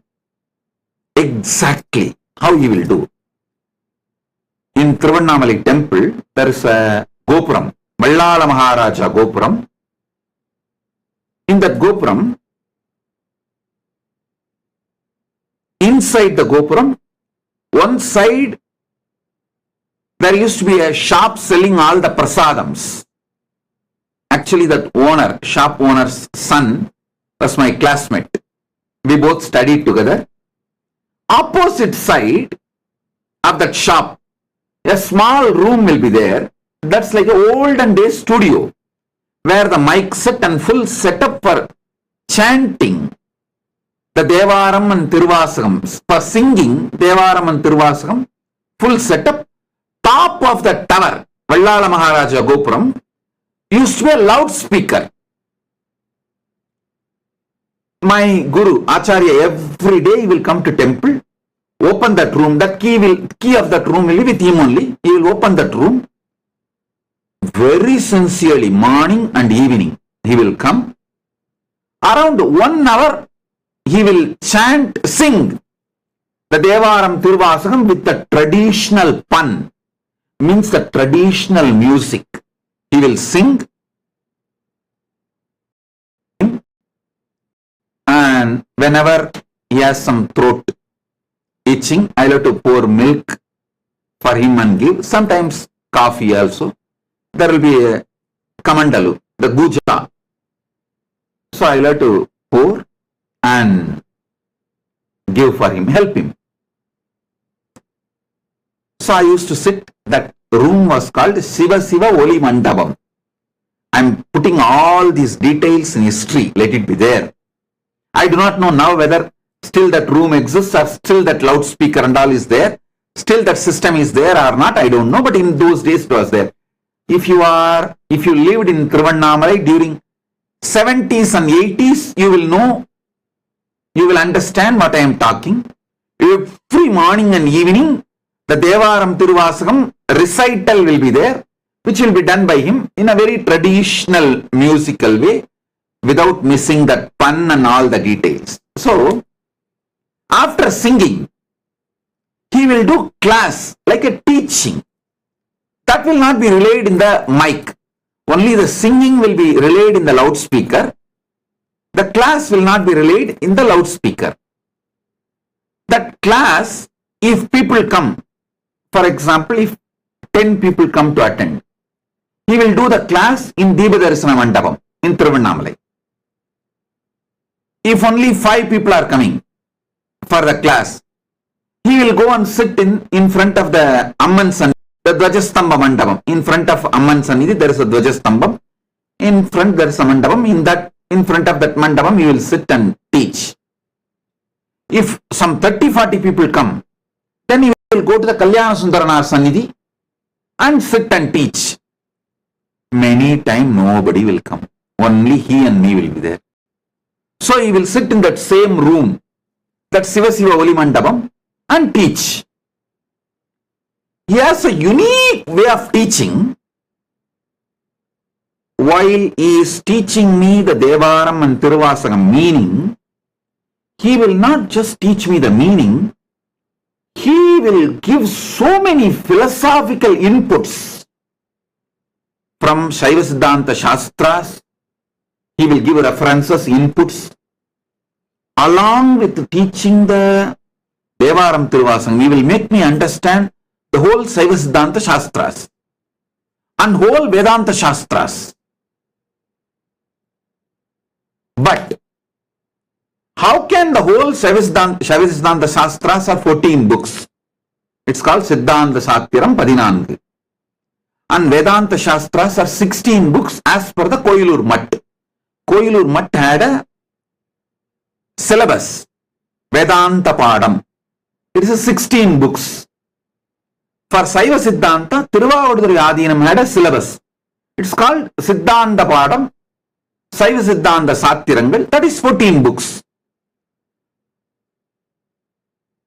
exactly how he will do. In Trivannamali temple, there is a Gopuram, Vallala Maharaja Gopuram. In that Gopuram, inside the Gopuram, one side, there used to be a shop selling all the prasadams. Actually, that owner, shop owner's son, was my classmate. We both studied together. Opposite side of that shop, a small room will be there. That's like an olden days studio, where the mic set and full setup for chanting the Devaram and Tiruvasagam, for singing Devaram and Tiruvasagam, full setup. Top of the tower, Vallala Maharaja Gopuram, used to be a loudspeaker. My Guru, Acharya, every day he will come to temple, open that room, that key of that room will be with him only. He will open that room. Very sincerely, morning and evening, he will come. Around 1 hour, he will chant, sing the Devaram Tiruvasagam with the traditional pun, means the traditional music. He will sing, and whenever he has some throat itching, I have to pour milk for him and give. Sometimes coffee also. There will be a kamandalu, the guja. So I have to pour and give for him, help him. So I used to sit, that room was called Siva Siva Oli Mandapam. I am putting all these details in history, let it be there. I do not know now whether still that room exists or still that loudspeaker and all is there. Still that system is there or not, I don't know, but in those days it was there. If you lived in Trivannamala during 70s and 80s, you will know, you will understand what I am talking. Every morning and evening, the Devaram Tiruvasagam recital will be there, which will be done by him in a very traditional musical way, without missing that pun and all the details. So, After singing, he will do class like a teaching. That will not be relayed in the mic. Only the singing will be relayed in the loudspeaker. The class will not be relayed in the loudspeaker. That class, if people come, for example, if 10 people come to attend, he will do the class in Deepadarsana Mandapam in Thiruvannamalai. If only 5 people are coming for the class, he will go and sit in front of the Amman Sannidhi, the Dvajastamba Mandapam. In front of Amman Sannidhi, there is a Dvajastambam. In front there is a Mandapam. In front of that Mandapam, he will sit and teach. If some 30-40 people come, then he will go to the Kalyana Sundaranaar Sannidhi and sit and teach. Many times nobody will come. Only he and me will be there. So he will sit in that same room, that Siva Siva Oli Mandapam, and teach. He has a unique way of teaching. While he is teaching me the Devaram and Tiruvasagam meaning, he will not just teach me the meaning, he will give so many philosophical inputs from Shaiva Siddhanta Shastras. He will give references, inputs, along with teaching the Devaram Tiruvasagam. He will make me understand the whole Shaiva Siddhanta Shastras and whole Vedanta Shastras. But how can the whole Shaiva Siddhanta Shastras are 14 books? It's called Siddhanta Satyaram Padinangu. And Vedanta Shastras are 16 books as per the Koilur Mutt. Koilur Mutt had a syllabus, Vedanta Padam. It is a 16 books. For Shaiva Siddhanta, Tiruvavaduduri Adinam had a syllabus. It's called Siddhanta Padam, Shaiva Siddhanta Satyarangal. That is 14 books.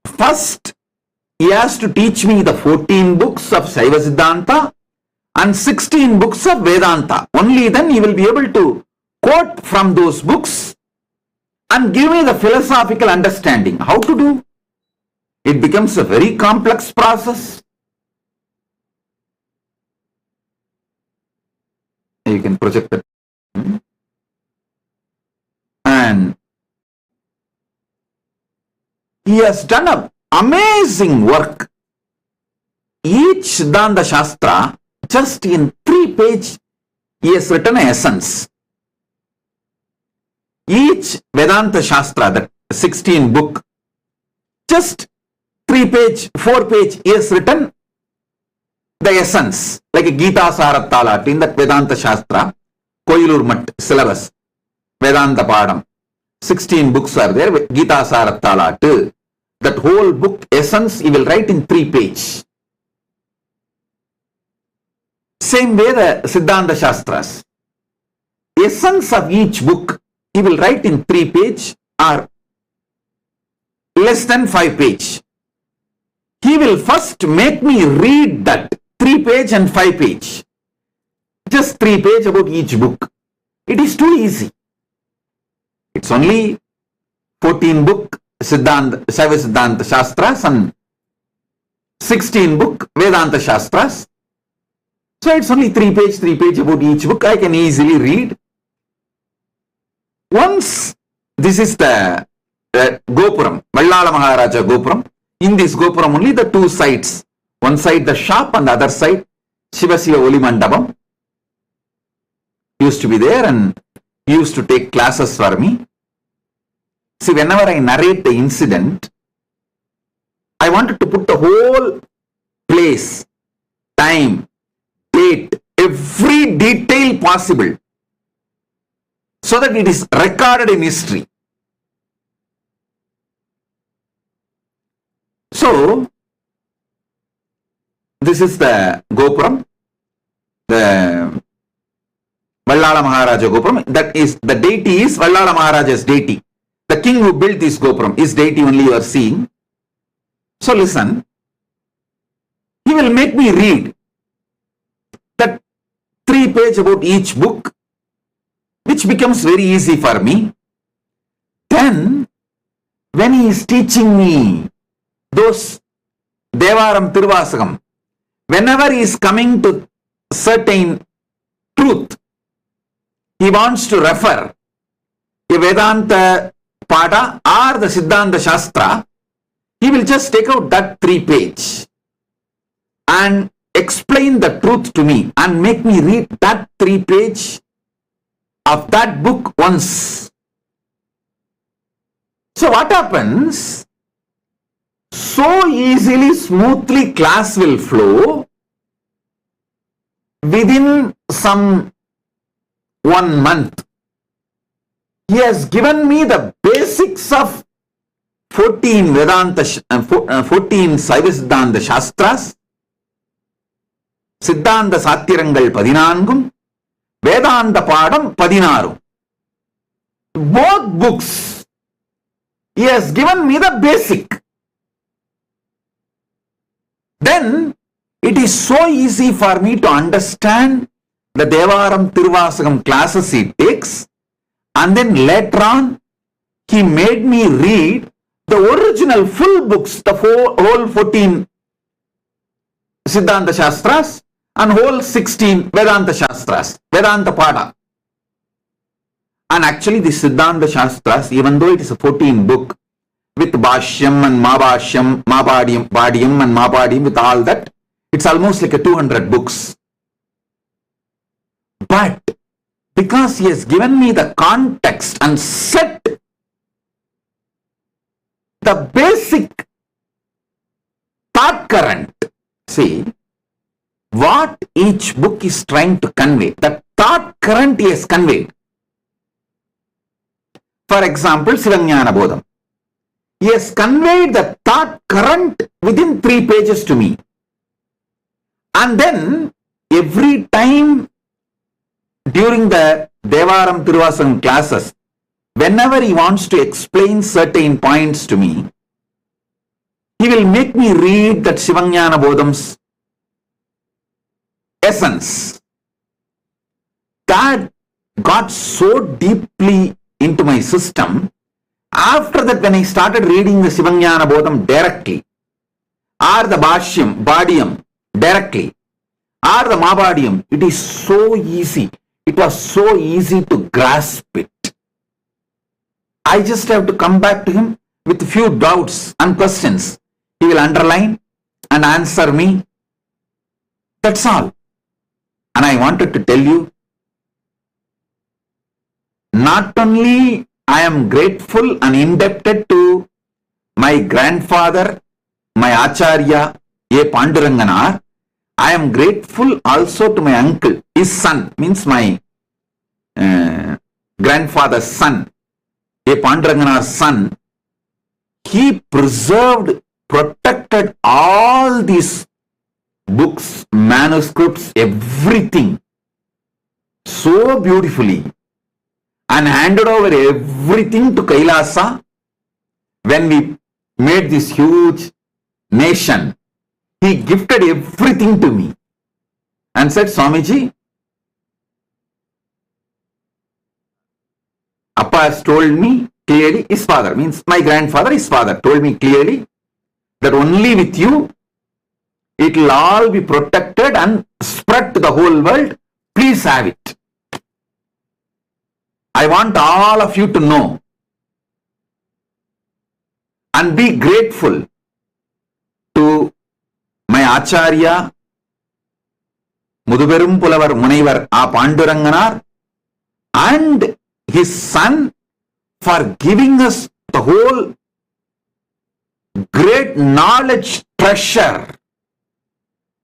First, he has to teach me the 14 books of Shaiva Siddhanta and 16 books of Vedanta. Only then he will be able to quote from those books and give me the philosophical understanding. How to do? It becomes a very complex process. You can project it. And he has done an amazing work. Each Siddhanta Shastra, just in 3 pages, he has written an essence. Each Vedanta Shastra, that 16 book, just 3 page, 4 page, he has written the essence, like a Gita Sarattalat in that Vedanta Shastra, Koilur Mutt syllabus, Vedanta Padam. 16 books are there, Gita Sarattalat. That whole book essence he will write in 3 pages. Same way the Siddhanta Shastras. Essence of each book he will write in 3 pages or less than 5 pages. He will first make me read that 3 page and 5 page. Just 3 pages about each book. It is too easy. It's only 14 book Shaiva Siddhanta Shastras and 16 book Vedanta Shastras. So it's only 3 page about each book. I can easily read. Once, this is the Gopuram, Vallala Maharaja Gopuram. In this Gopuram only the 2 sides. One side the shop and the other side Shiva Siva Oli Mandapam. Used to be there and used to take classes for me. See, whenever I narrate the incident, I wanted to put the whole place, time, date, every detail possible, so that it is recorded in history. So, this is the Gopuram, the Vallala Maharaja Gopuram. That is, the deity is Vallala Maharaja's deity. The king who built this Gopuram, his deity only you are seeing. So listen, he will make me read that 3 page about each book, which becomes very easy for me. Then when he is teaching me those Devaram Tiruvasagam, whenever he is coming to certain truth, he wants to refer a Vedanta Pada or the Siddhanta Shastra, he will just take out that 3-page and explain the truth to me and make me read that 3-page of that book once. So what happens? So easily, smoothly class will flow within some 1 month. He has given me the basics of 14 Vedanta, 14 Saiva Siddhanta Shastras, Siddhanta Satyarangal 14, Vedanta Padam 16. Both books, he has given me the basic. Then it is so easy for me to understand the Devaram Tiruvasagam classes he takes, and then later on he made me read the original full books, the whole 14 Siddhanta Shastras and whole 16 Vedanta Shastras, Vedanta Pada. And actually the Siddhanta Shastras, even though it is a 14 book with Bhashyam and Mabhashyam, Bhadyam and Mabhadyam, with all that, it's almost like a 200 books. But because he has given me the context and set the basic thought current, see what each book is trying to convey, the thought current he has conveyed. For example, Sivajnana Bodham. He has conveyed the thought current within 3 pages to me. And then every time during the Devaram Tiruvasagam classes, whenever he wants to explain certain points to me, he will make me read that Sivajnana Bodham's essence. That got so deeply into my system. After that, when I started reading the Sivajnana Bodham directly, or the Bhashyam, Bhadyam directly, or the Mabhadyam, it is so easy. It was so easy to grasp it. I just have to come back to him with few doubts and questions. He will underline and answer me. That's all. And I wanted to tell you, not only I am grateful and indebted to my grandfather, my Acharya, A. Panduranganar, I am grateful also to my uncle, his son, means my grandfather's son, A. Panduranganar's son. He preserved, protected all these books, manuscripts, everything so beautifully, and handed over everything to Kailaasa when we made this huge nation. He gifted everything to me and said, Swamiji, Appa has told me clearly, his father, means my grandfather, his father, told me clearly that only with you it will all be protected and spread to the whole world. Please have it. I want all of you to know and be grateful to my Acharya, Muduberum Pulavar Munaivar A. Panduranganar, and his son for giving us the whole great knowledge treasure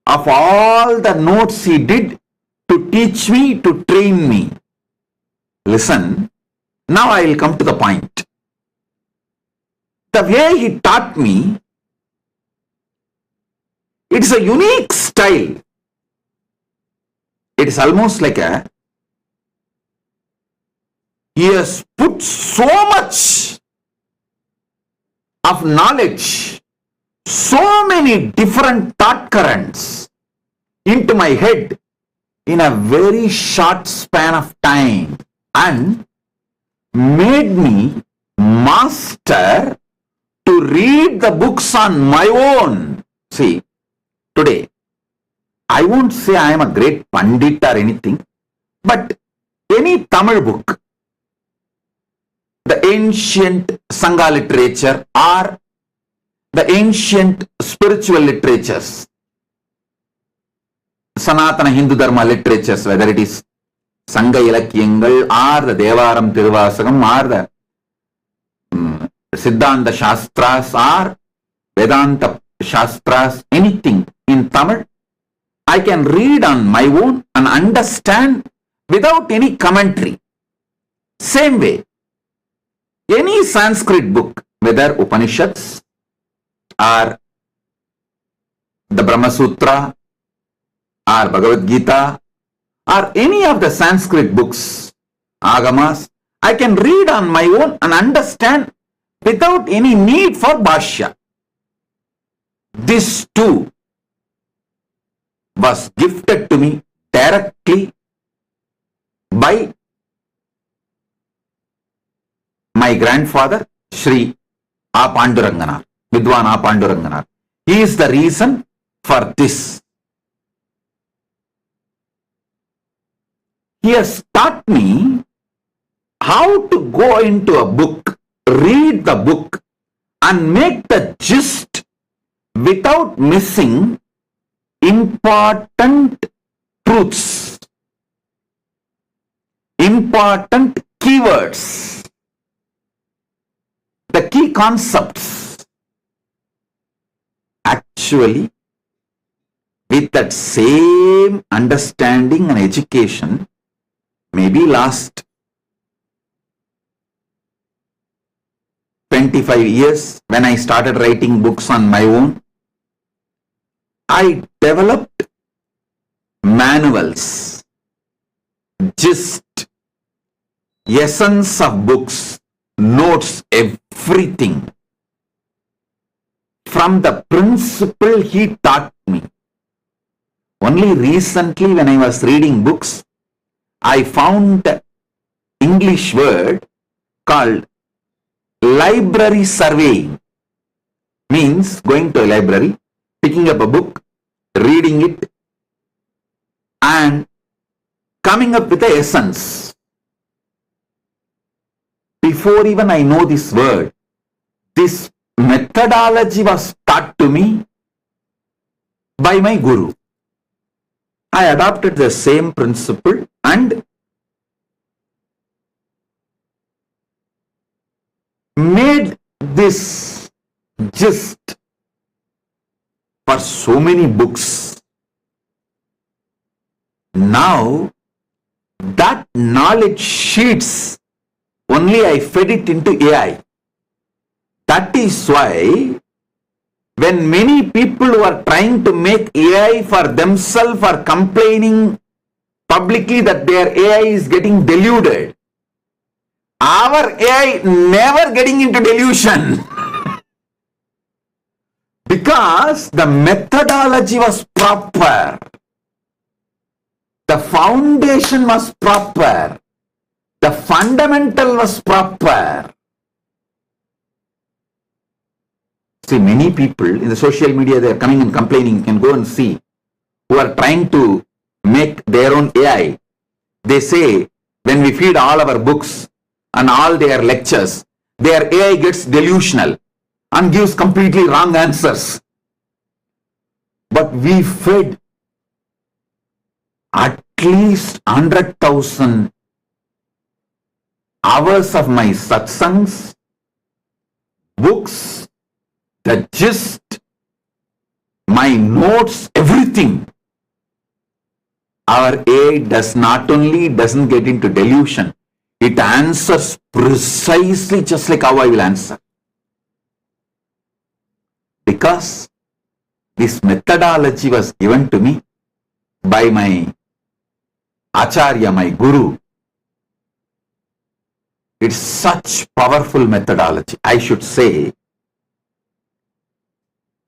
of all the notes he did to teach me, to train me. Listen, now I will come to the point. The way he taught me, it is a unique style. It is almost like he has put so much of knowledge, so many different thought currents into my head in a very short span of time, and made me master to read the books on my own. See, today, I won't say I am a great Pandit or anything, but any Tamil book, the ancient Sangha literature or the ancient spiritual literatures, Sanatana Hindu Dharma literatures, whether it is Sangha Ilakyangal or the Devaram Tiruvasagam or the Siddhanta Shastras or Vedanta Shastras, anything in Tamil, I can read on my own and understand without any commentary. Same way, any Sanskrit book, whether Upanishads or the Brahma Sutra or Bhagavad Gita or any of the Sanskrit books, Agamas, I can read on my own and understand without any need for Bhashya. This too was gifted to me directly by my grandfather, Sri A. Panduranganar, Vidwan A. Panduranganar. He is the reason for this. He has taught me how to go into a book, read the book, and make the gist without missing important truths, important keywords, the key concepts. Actually, with that same understanding and education, maybe last 25 years, when I started writing books on my own, I developed manuals, gist, essence of books, notes, everything. From the principle he taught me. Only recently when I was reading books, I found an English word called library surveying. Means going to a library, picking up a book, reading it, and coming up with the essence. Before even I know this word, this methodology was taught to me by my guru. I adopted the same principle and made this gist for so many books. Now, that knowledge sheets, only I fed it into AI. That is why, when many people who are trying to make AI for themselves are complaining publicly that their AI is getting deluded, our AI never getting into delusion. Because the methodology was proper. The foundation was proper. The fundamental was proper. See, many people in the social media, they are coming and complaining. You can go and see, who are trying to make their own AI. They say, when we feed all our books and all their lectures, their AI gets delusional and gives completely wrong answers. But we fed at least 100,000 hours of my satsangs, books, the gist, my notes, everything. Our AI doesn't get into delusion. It answers precisely just like how I will answer. Because this methodology was given to me by my Acharya, my Guru. It's such powerful methodology. I should say,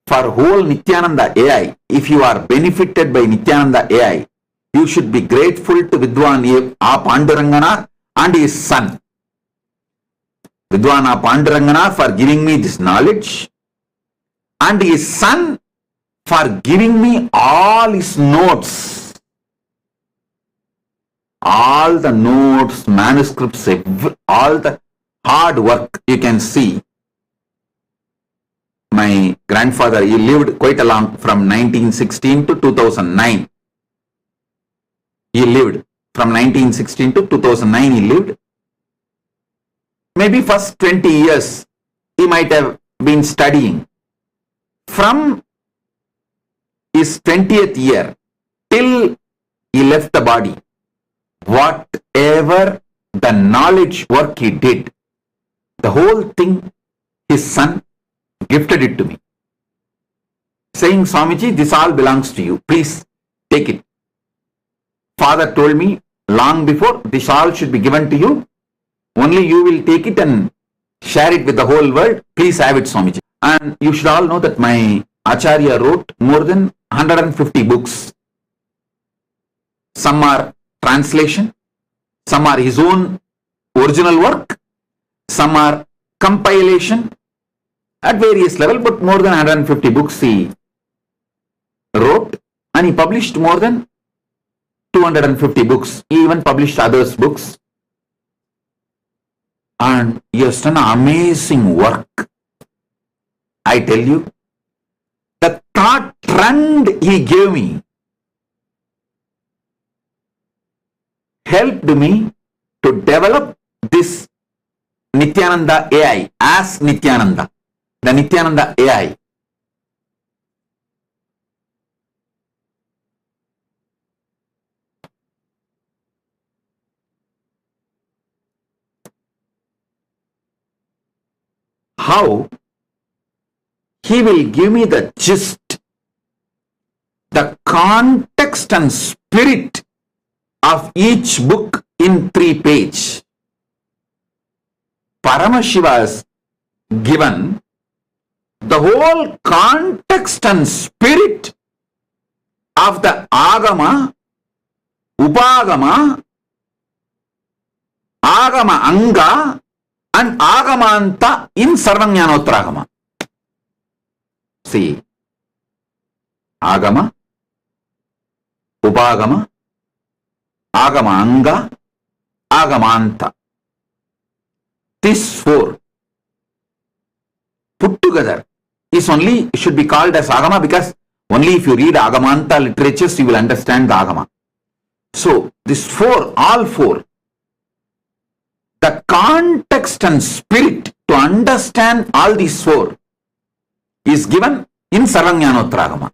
for whole Nityananda AI, if you are benefited by Nityananda AI, you should be grateful to Vidwan A. Pandurangana and his son. Vidwana Pandurangana for giving me this knowledge, and his son for giving me all his notes. All the notes, manuscripts, all the hard work you can see. My grandfather, he lived quite a long, from 1916 to 2009. He lived from 1916 to 2009 he lived. Maybe first 20 years he might have been studying. From his 20th year till he left the body, whatever the knowledge work he did, the whole thing his son gifted it to me, saying, Swamiji, this all belongs to you. Please take it. Father told me long before, this all should be given to you. Only you will take it and share it with the whole world. Please have it, Swamiji. And you should all know that my Acharya wrote more than 150 books. Some are translation, some are his own original work, some are compilation at various levels, but more than 150 books he wrote, and he published more than 250 books. He even published others' books. And he has done amazing work. I tell you, the thought trend he gave me helped me to develop this Nityananda AI, as Nityananda, the Nityananda AI. How he will give me the gist, the context and spirit of each book in 3 pages. Paramashiva has given the whole context and spirit of the Agama, Upagama, Agama Anga and Agamanta in Sarvajnanottaragama. See, Agama, Upagama, Agama Anga, Agamanta. These 4 put together is only, should be called as Agama, because only if you read Agamanta literatures you will understand the Agama. So these 4, all 4, the context and spirit to understand all these 4 is given in Sarvajnanottaragama.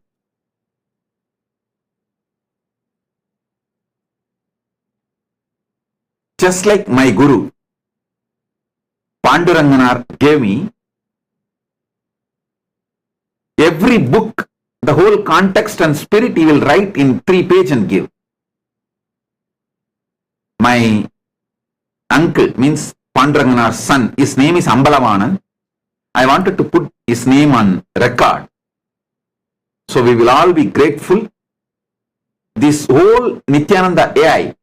Just like my Guru Panduranganar gave me every book, the whole context and spirit he will write in 3 pages and give. My uncle, means Panduranganar's son, his name is Ambalavanan. I wanted to put his name on record. So we will all be grateful. This whole Nityananda AI,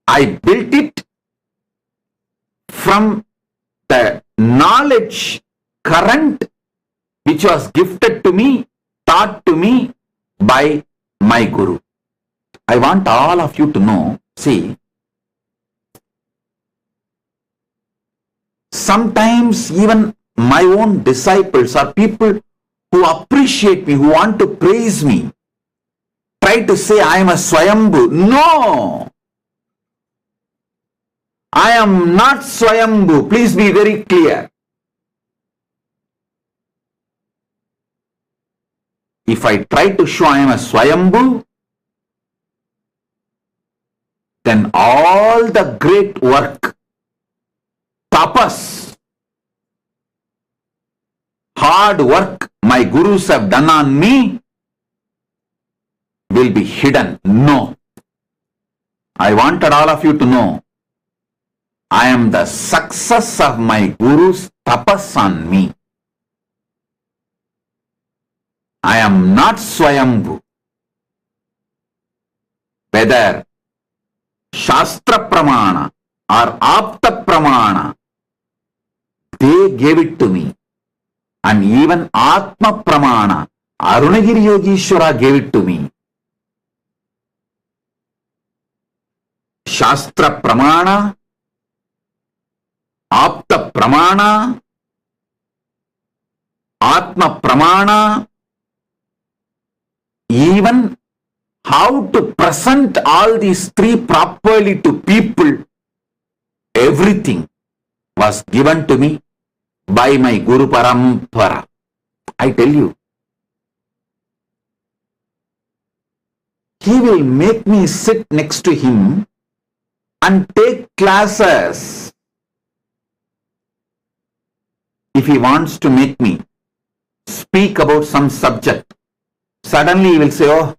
I built it from the knowledge current which was gifted to me, taught to me by my Guru. I want all of you to know, see, sometimes even my own disciples or people who appreciate me, who want to praise me, try to say I am a Swayambhu. No! I am not Swayambhu. Please be very clear. If I try to show I am a Swayambhu, then all the great work, tapas, hard work my gurus have done on me will be hidden. No. I wanted all of you to know, I am the success of my guru's tapas on me. I am not Swayambhu. Whether Shastra Pramana or Apta Pramana, they gave it to me. And even Atma Pramana, Arunagiri Yogishwara gave it to me. Shastra Pramana, Apta Pramana, Atma Pramana, even how to present all these three properly to people, everything was given to me by my Guru Parampara. I tell you, he will make me sit next to him and take classes. If he wants to make me speak about some subject, suddenly he will say, oh,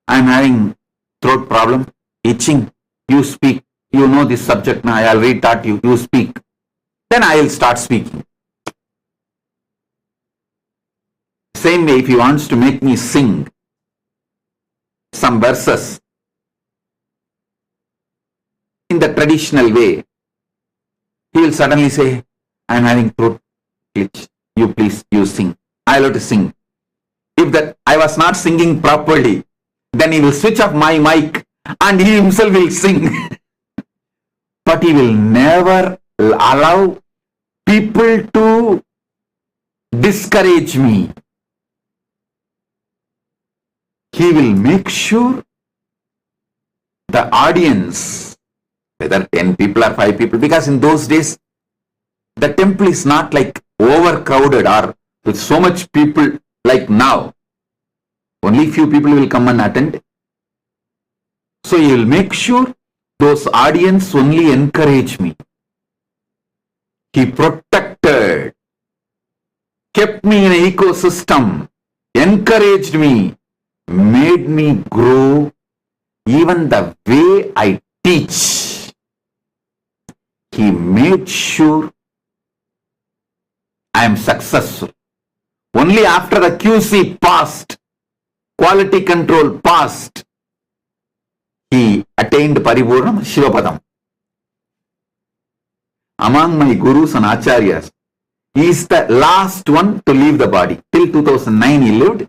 I am having throat problem, itching, you speak, you know this subject now, I already taught you, you speak. Then I will start speaking. Same way, if he wants to make me sing some verses in the traditional way, he will suddenly say, I am having throat glitch, you please, you sing. I will have to sing. If that I was not singing properly, then he will switch off my mic and he himself will sing. But he will never allow people to discourage me. He will make sure the audience, whether 10 people or 5 people, because in those days, the temple is not like overcrowded or with so much people like now. Only few people will come and attend. So he will make sure those audience only encourage me. He protected, kept me in an ecosystem, encouraged me, made me grow. Even the way I teach, he made sure I am successful. Only after the QC passed, quality control passed, he attained Paripurna Shivapadam. Among my gurus and acharyas, he is the last one to leave the body. Till 2009 he lived.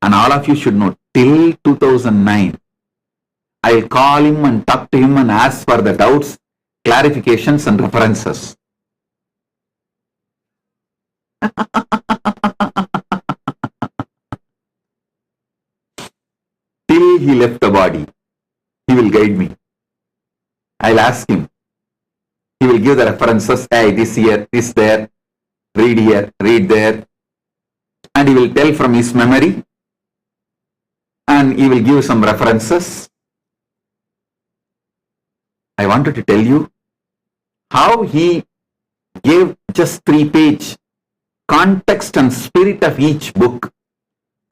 And all of you should know, till 2009, I will call him and talk to him and ask for the doubts, clarifications and references. Till he left the body, he will guide me. I'll ask him. He will give the references. Hey, this here, this there, read here, read there. And he will tell from his memory. And he will give some references. I wanted to tell you how he gave just 3-page context and spirit of each book.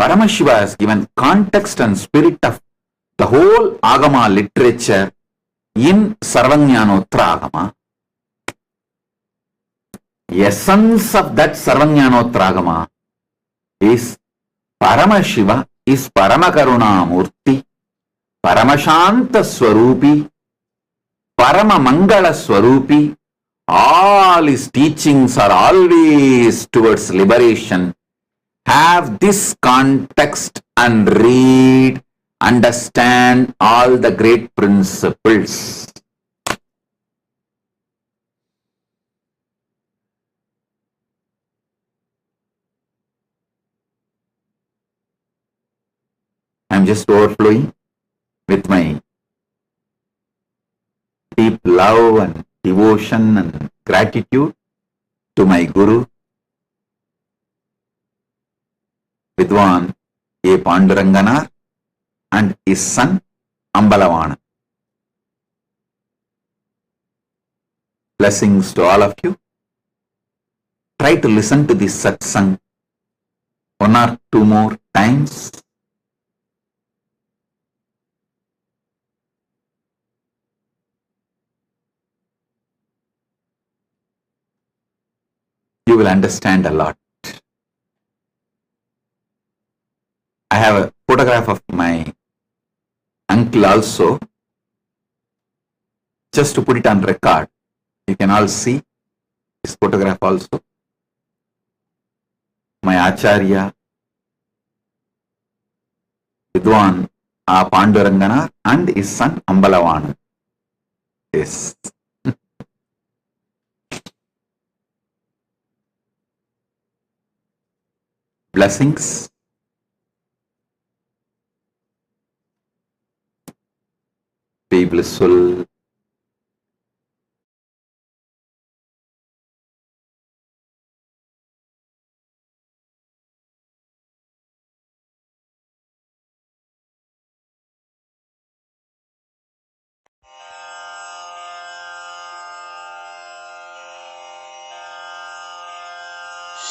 Paramashiva has given context and spirit of the whole Agama literature in Sarvajnanottara Agama. Essence of that Sarvajnanottara Agama is Paramashiva is Paramakaruna Murthy, Paramashanta Swarupi, Paramamangala Swarupi. All his teachings are always towards liberation. Have this context and read, understand all the great principles. I am just overflowing with my deep love and devotion and gratitude to my Guru, Vidwan A. Panduranganar, and his son Ambalavana. Blessings to all of you. Try to listen to this satsang 1 or 2 more times. You will understand a lot. I have a photograph of my uncle also, just to put it on record. You can all see this photograph also. My Acharya, Vidwan A. Pandurangana and his son Ambalavan. Yes. Blessings. Be blissful.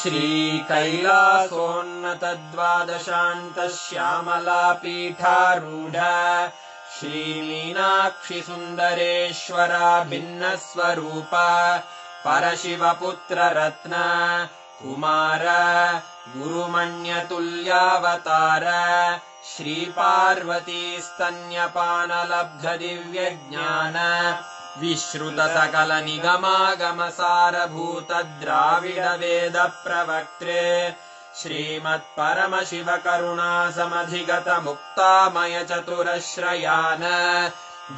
Shri कैलासोन्नतद्वादशान्त Shyamala पीठारूढ Shri Meenakshi सुन्दरेश्वरा भिन्न स्वरूप परशिवपुत्र रत्न कुमार गुरुमण्यतुल्यावतार श्री पार्वती स्तन्यपानलब्ध दिव्य ज्ञान विश्रुत सकल निगमागम सारभूत द्राविड वेद प्रवक्त्रे श्रीमत् परमशिव करुणा समधिगत मुक्तामय चतुरश्रयान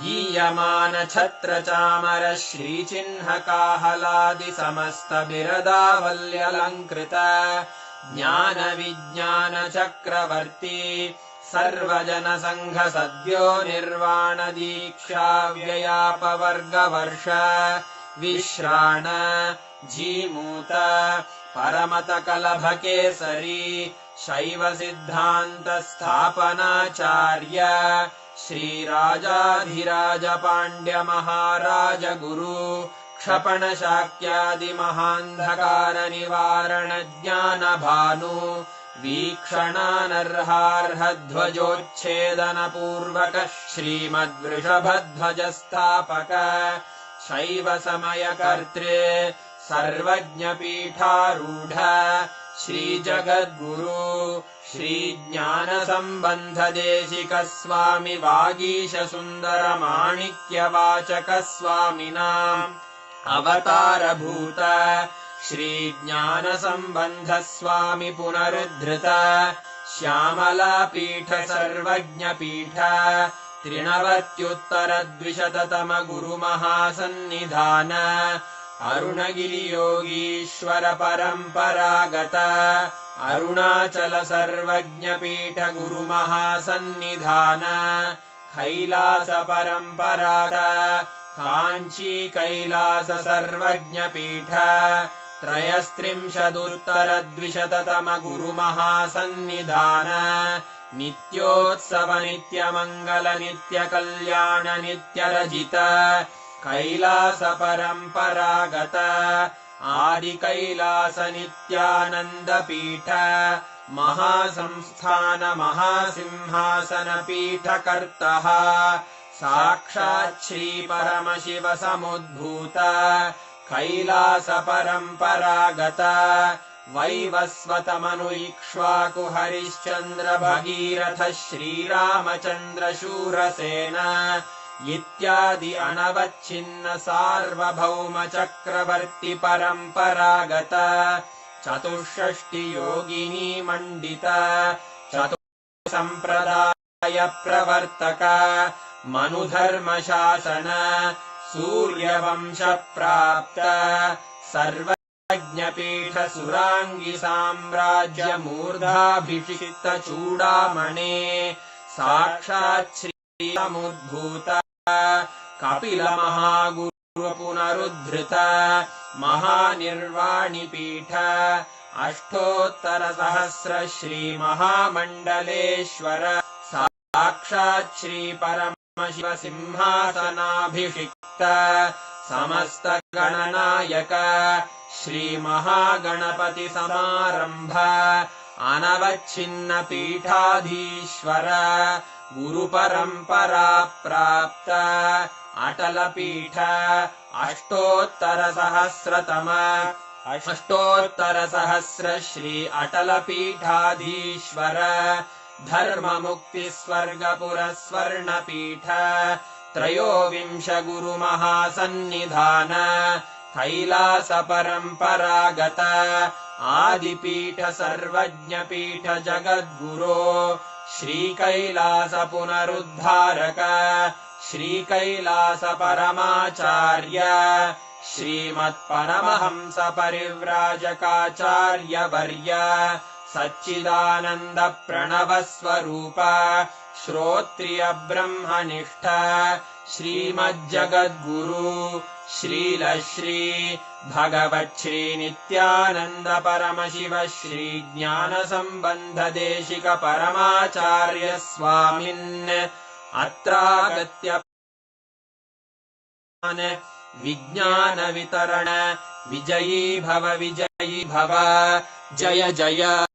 गीयमान छत्र चामर श्रीचिह्न काहलादि समस्त बिरदावल्यलङ्कृत ज्ञान विज्ञान चक्रवर्ती सर्वजन संघ सद्यो निर्वाण दीक्षा व्ययापवर्गवर्ष विश्राण जीमूत परमत कलभ केसरी शैव सिद्धांत स्थापनाचार्य श्री राजाधिराज पांड्य महाराज गुरु क्षपण शाक्यादि महांधकार निवारण ज्ञान भानु वीक्षणानर्हार्हध्वजोच्छेदन पूर्वक श्रीमद्वृषभध्वज स्थापक शैव समय कर्त्रे सर्वज्ञ पीठारूढ़ श्री जगद्गुरु श्री ज्ञान संबंध देशिक स्वामी वागीश सुंदर माणिक्य वाचक स्वामिनाम् अवतार भूत श्री ज्ञान संबंध स्वामी पुनरुद्धृत श्यामला पीठ सर्वज्ञ पीठ त्रिनवत्युत्तर द्विशततम गुरु महासन्निधान अरुणगिरि योगीश्वर परंपरागत अरुणाचल सर्वज्ञ पीठ गुरु महासन्निधान कैलास परंपरागत कांची कैलास सर्वज्ञ पीठ त्रयस्त्रिंशदुत्तर द्विशततम गुरु महासन्निधान नित्योत्सव नित्य मंगल नित्य कल्याण नित्य रजित कैलास परंपरागत आदि कैलास नित्यानंद पीठ महासंस्थान महासिंहासन पीठ कर्तः साक्षात् श्री परमशिव समुद्भूत कैलास परंपरागत वैवस्वत मनु इक्ष्वाकु हरिश्चंद्र भगीरथ श्रीरामचंद्र शूरसेन इत्यादि अनवच्छिन्न सार्वभौम चक्रवर्ती परंपरागत चतुष्षष्टि योगिनी मंडित चतुर् संप्रदाय प्रवर्तक मनुधर्म शासन सूर्यवंश प्राप्त सर्वज्ञपीठ सुरांगी साम्राज्य मूर्धाभिषिक्त चूड़ामणे साक्षात् श्री समुद्भूत कपिल महागुरु पुनरुद्धृत महानिर्वाणि पीठ अष्टोत्तर सहस्र श्री महामंडलेश्वर साक्षात् श्री परमशिव सिंहासनाभिषिक्त समस्त गणनायक श्री महागणपति समारंभ अनवच्छिन्न पीठाधीश्वर गुरु परंपरा प्राप्त अटल पीठ अष्टोत्तर सहस्र श्री अटल पीठाधीश्वर धर्म मुक्ति स्वर्गपुर स्वर्ण पीठ त्रयोविंश गुरु महासन्निधान कैलास परम्परागत आदिपीठ सर्वज्ञपीठ जगद्गुरो श्री कैलास पुनरुद्धारक श्री कैलास परमाचार्य श्रीमत्परमहंस परिव्राजकाचार्य वर्य सच्चिदानंद प्रणव स्वरूप श्रोत्रिय ब्रह्मनिष्ठ श्रीमज्जगद्गुरु श्रील श्री भगवच्छ्री नित्यानंद परमशिव श्री ज्ञान संबंध देशिक परमाचार्य स्वामिन् अत्रागत्य विज्ञान वितरण विजयी भव जय जय